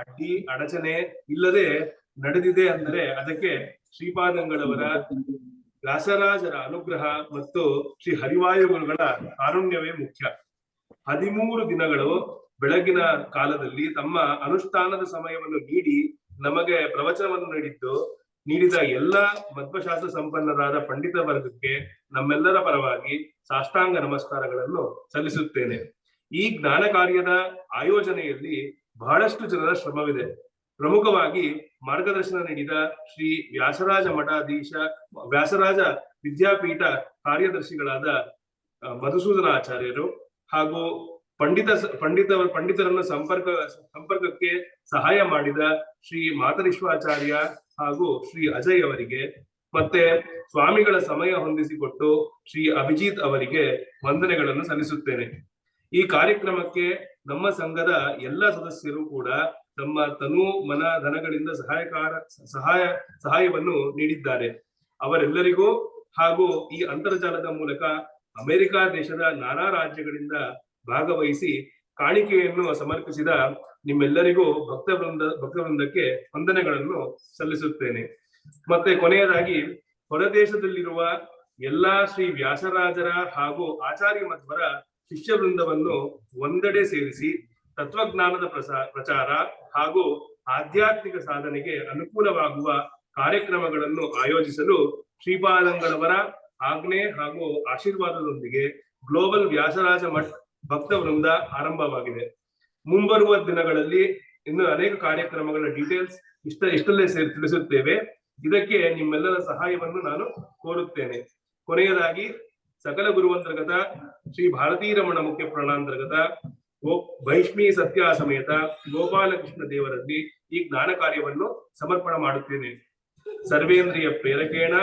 ಅಡ್ಡಿ ಅಡಚಣೆ ಇಲ್ಲದೆ ನಡೆದಿದೆ ಅಂದರೆ ಅದಕ್ಕೆ ಶ್ರೀಪಾದಂಗಳವರ, ವ್ಯಾಸರಾಜರ ಅನುಗ್ರಹ ಮತ್ತು ಶ್ರೀ ಹರಿವಾಯುಗುರುಗಳ ಕಾರುಣ್ಯವೇ ಮುಖ್ಯ. 13 ದಿನಗಳು ಬೆಳಗಿನ ಕಾಲದಲ್ಲಿ ತಮ್ಮ ಅನುಷ್ಠಾನದ ಸಮಯವನ್ನು ನೀಡಿ ನಮಗೆ ಪ್ರವಚನವನ್ನು ನೀಡಿದ ಎಲ್ಲ ಮಧ್ವಶಾಸ್ತ್ರ ಸಂಪನ್ನರಾದ ಪಂಡಿತ ವರ್ಗಕ್ಕೆ ನಮ್ಮೆಲ್ಲರ ಪರವಾಗಿ ಸಾಷ್ಟಾಂಗ ನಮಸ್ಕಾರಗಳನ್ನು ಸಲ್ಲಿಸುತ್ತೇನೆ. ಈ ಜ್ಞಾನ ಕಾರ್ಯದ ಆಯೋಜನೆಯಲ್ಲಿ ಬಹಳಷ್ಟು ಜನರ ಶ್ರಮವಿದೆ. ಪ್ರಮುಖವಾಗಿ ಮಾರ್ಗದರ್ಶನ ನೀಡಿದ ಶ್ರೀ ವ್ಯಾಸರಾಜ ವಿದ್ಯಾಪೀಠ ಕಾರ್ಯದರ್ಶಿಗಳಾದ ಮಧುಸೂದನ ಆಚಾರ್ಯರು ಹಾಗೂ ಪಂಡಿತರನ್ನ ಸಂಪರ್ಕಕ್ಕೆ ಸಹಾಯ ಮಾಡಿದ ಶ್ರೀ ಮಾತರಿಶ್ವಾಚಾರ್ಯ ಹಾಗೂ ಶ್ರೀ ಅಜಯ್ ಅವರಿಗೆ, ಮತ್ತೆ ಸ್ವಾಮಿಗಳ ಸಮಯ ಹೊಂದಿಸಿಕೊಟ್ಟು ಶ್ರೀ ಅಭಿಜಿತ್ ಅವರಿಗೆ ವಂದನೆಗಳನ್ನು ಸಲ್ಲಿಸುತ್ತೇನೆ. ಈ ಕಾರ್ಯಕ್ರಮಕ್ಕೆ ನಮ್ಮ ಸಂಘದ ಎಲ್ಲ ಸದಸ್ಯರು ಕೂಡ ತಮ್ಮ ತನು ಮನ ಧನಗಳಿಂದ ಸಹಾಯವನ್ನು ನೀಡಿದ್ದಾರೆ. ಅವರೆಲ್ಲರಿಗೂ ಹಾಗೂ ಈ ಅಂತರ್ಜಾಲದ ಮೂಲಕ ಅಮೆರಿಕ ದೇಶದ ನಾನಾ ರಾಜ್ಯಗಳಿಂದ ಭಾಗವಹಿಸಿ ಕಾಣಿಕೆಯನ್ನು ಸಮರ್ಪಿಸಿದ ನಿಮ್ಮೆಲ್ಲರಿಗೂ ಭಕ್ತವೃಂದಕ್ಕೆ ವಂದನೆಗಳನ್ನು ಸಲ್ಲಿಸುತ್ತೇನೆ. ಮತ್ತೆ ಕೊನೆಯದಾಗಿ ಹೊರದೇಶದಲ್ಲಿರುವ ಎಲ್ಲಾ ಶ್ರೀ ವ್ಯಾಸರಾಜರ ಹಾಗೂ ಆಚಾರ್ಯ ಮಧ್ವರ ಶಿಷ್ಯ ವೃಂದವನ್ನು ಒಂದೆಡೆ ಸೇರಿಸಿ ತತ್ವಜ್ಞಾನದ ಪ್ರಚಾರ ಹಾಗೂ ಆಧ್ಯಾತ್ಮಿಕ ಸಾಧನೆಗೆ ಅನುಕೂಲವಾಗುವ ಕಾರ್ಯಕ್ರಮಗಳನ್ನು ಆಯೋಜಿಸಲು ಶ್ರೀಪಾದಂಗಳವರ ಆಜ್ಞೆ ಹಾಗೂ ಆಶೀರ್ವಾದದೊಂದಿಗೆ ಗ್ಲೋಬಲ್ ವ್ಯಾಸರಾಜ ಮಠ್ ಭಕ್ತ ವೃಂದ ಆರಂಭವಾಗಿದೆ. ಮುಂಬರುವ ದಿನಗಳಲ್ಲಿ ಇನ್ನು ಅನೇಕ ಕಾರ್ಯಕ್ರಮಗಳ ಡೀಟೇಲ್ಸ್ ಇಷ್ಟಲ್ಲೇ ತಿಳಿಸುತ್ತೇವೆ. ಇದಕ್ಕೆ ನಿಮ್ಮೆಲ್ಲರ ಸಹಾಯವನ್ನು ನಾನು ಕೋರುತ್ತೇನೆ. ಕೊನೆಯದಾಗಿ ಸಕಲ ಗುರುವಂತರ್ಗತ ಶ್ರೀ ಭಾರತೀರಮಣ ಮುಖ್ಯ ಪ್ರಾಣಾಂತರ್ಗತ ಭೈಷ್ಮಿ ಸತ್ಯ ಸಮೇತ ಗೋಪಾಲಕೃಷ್ಣ ದೇವರಲ್ಲಿ ಈ ಜ್ಞಾನ ಕಾರ್ಯವನ್ನು ಸಮರ್ಪಣ ಮಾಡುತ್ತೇನೆ. ಸರ್ವೇಂದ್ರಿಯ ಪ್ರೇರಕೇಣ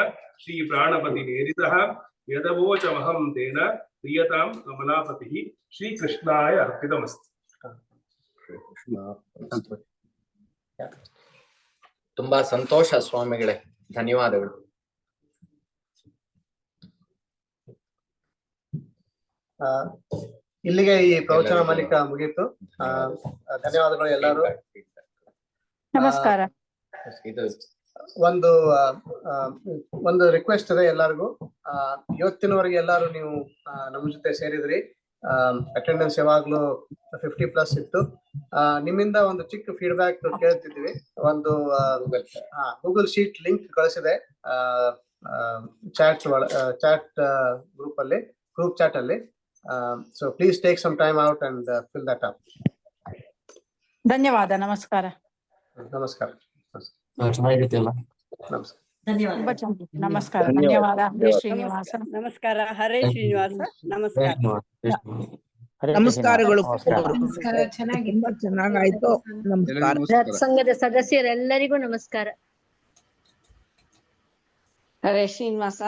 ಶ್ರೀ ಪ್ರಾಣಪತಿ ನೇರಿತಃ ಯದವೋಚ ಮಹಂ ತೇನ ಪ್ರಿಯತಾಂ ಕಮಲಾಪತಿ ಶ್ರೀ ಕೃಷ್ಣಾಯ ಅರ್ಪಿತಮಸ್ತು. ತುಂಬಾ ಸಂತೋಷ ಸ್ವಾಮಿಗಳೇ, ಧನ್ಯವಾದಗಳು. ಇಲ್ಲಿಗೆ ಈ ಪ್ರವಚನ ಮಾಲಿಕ ಮುಗೀತು. ಧನ್ಯವಾದಗಳು ಎಲ್ಲರೂ. ನಮಸ್ಕಾರ. ಒಂದು ರಿಕ್ವೆಸ್ಟ್ ಇದೆ ಎಲ್ಲರಿಗೂ. ಇವತ್ತಿನವರೆಗೆ ಎಲ್ಲರೂ ನೀವು ನಮ್ಮ ಜೊತೆ ಸೇರಿದ್ರಿ. ಅಟೆಂಡೆನ್ಸ್ ಯಾವಾಗ್ಲೂ 50+ ಇತ್ತು. ನಿಮ್ಮಿಂದ ಒಂದು ಚಿಕ್ಕ ಫೀಡ್ಬ್ಯಾಕ್ ಕೇಳ್ತಿದ್ವಿ. ಒಂದು ಗೂಗಲ್ ಶೀಟ್ ಲಿಂಕ್ ಕಳಿಸಿದೆ ಚಾಟ್ ಗ್ರೂಪ್ ಚಾಟ್ ಅಲ್ಲಿ. So please take some time out and fill that up. ಧನ್ಯವಾದ. ನಮಸ್ಕಾರ. ನಮಸ್ಕಾರ. ನಮಸ್ಕಾರ. ಧನ್ಯವಾದ. ಹರೇ ಶ್ರೀನಿವಾಸ. ನಮಸ್ಕಾರ. ಹರೇ ಶ್ರೀನಿವಾಸ. ನಮಸ್ಕಾರ. ನಮಸ್ಕಾರಗಳು. ತುಂಬಾ ಚೆನ್ನಾಗಾಯ್ತು. ನಮಸ್ಕಾರ. ಸಂಘದ ಸದಸ್ಯರೆಲ್ಲರಿಗೂ ನಮಸ್ಕಾರ. ಹರೇ ಶ್ರೀನಿವಾಸ.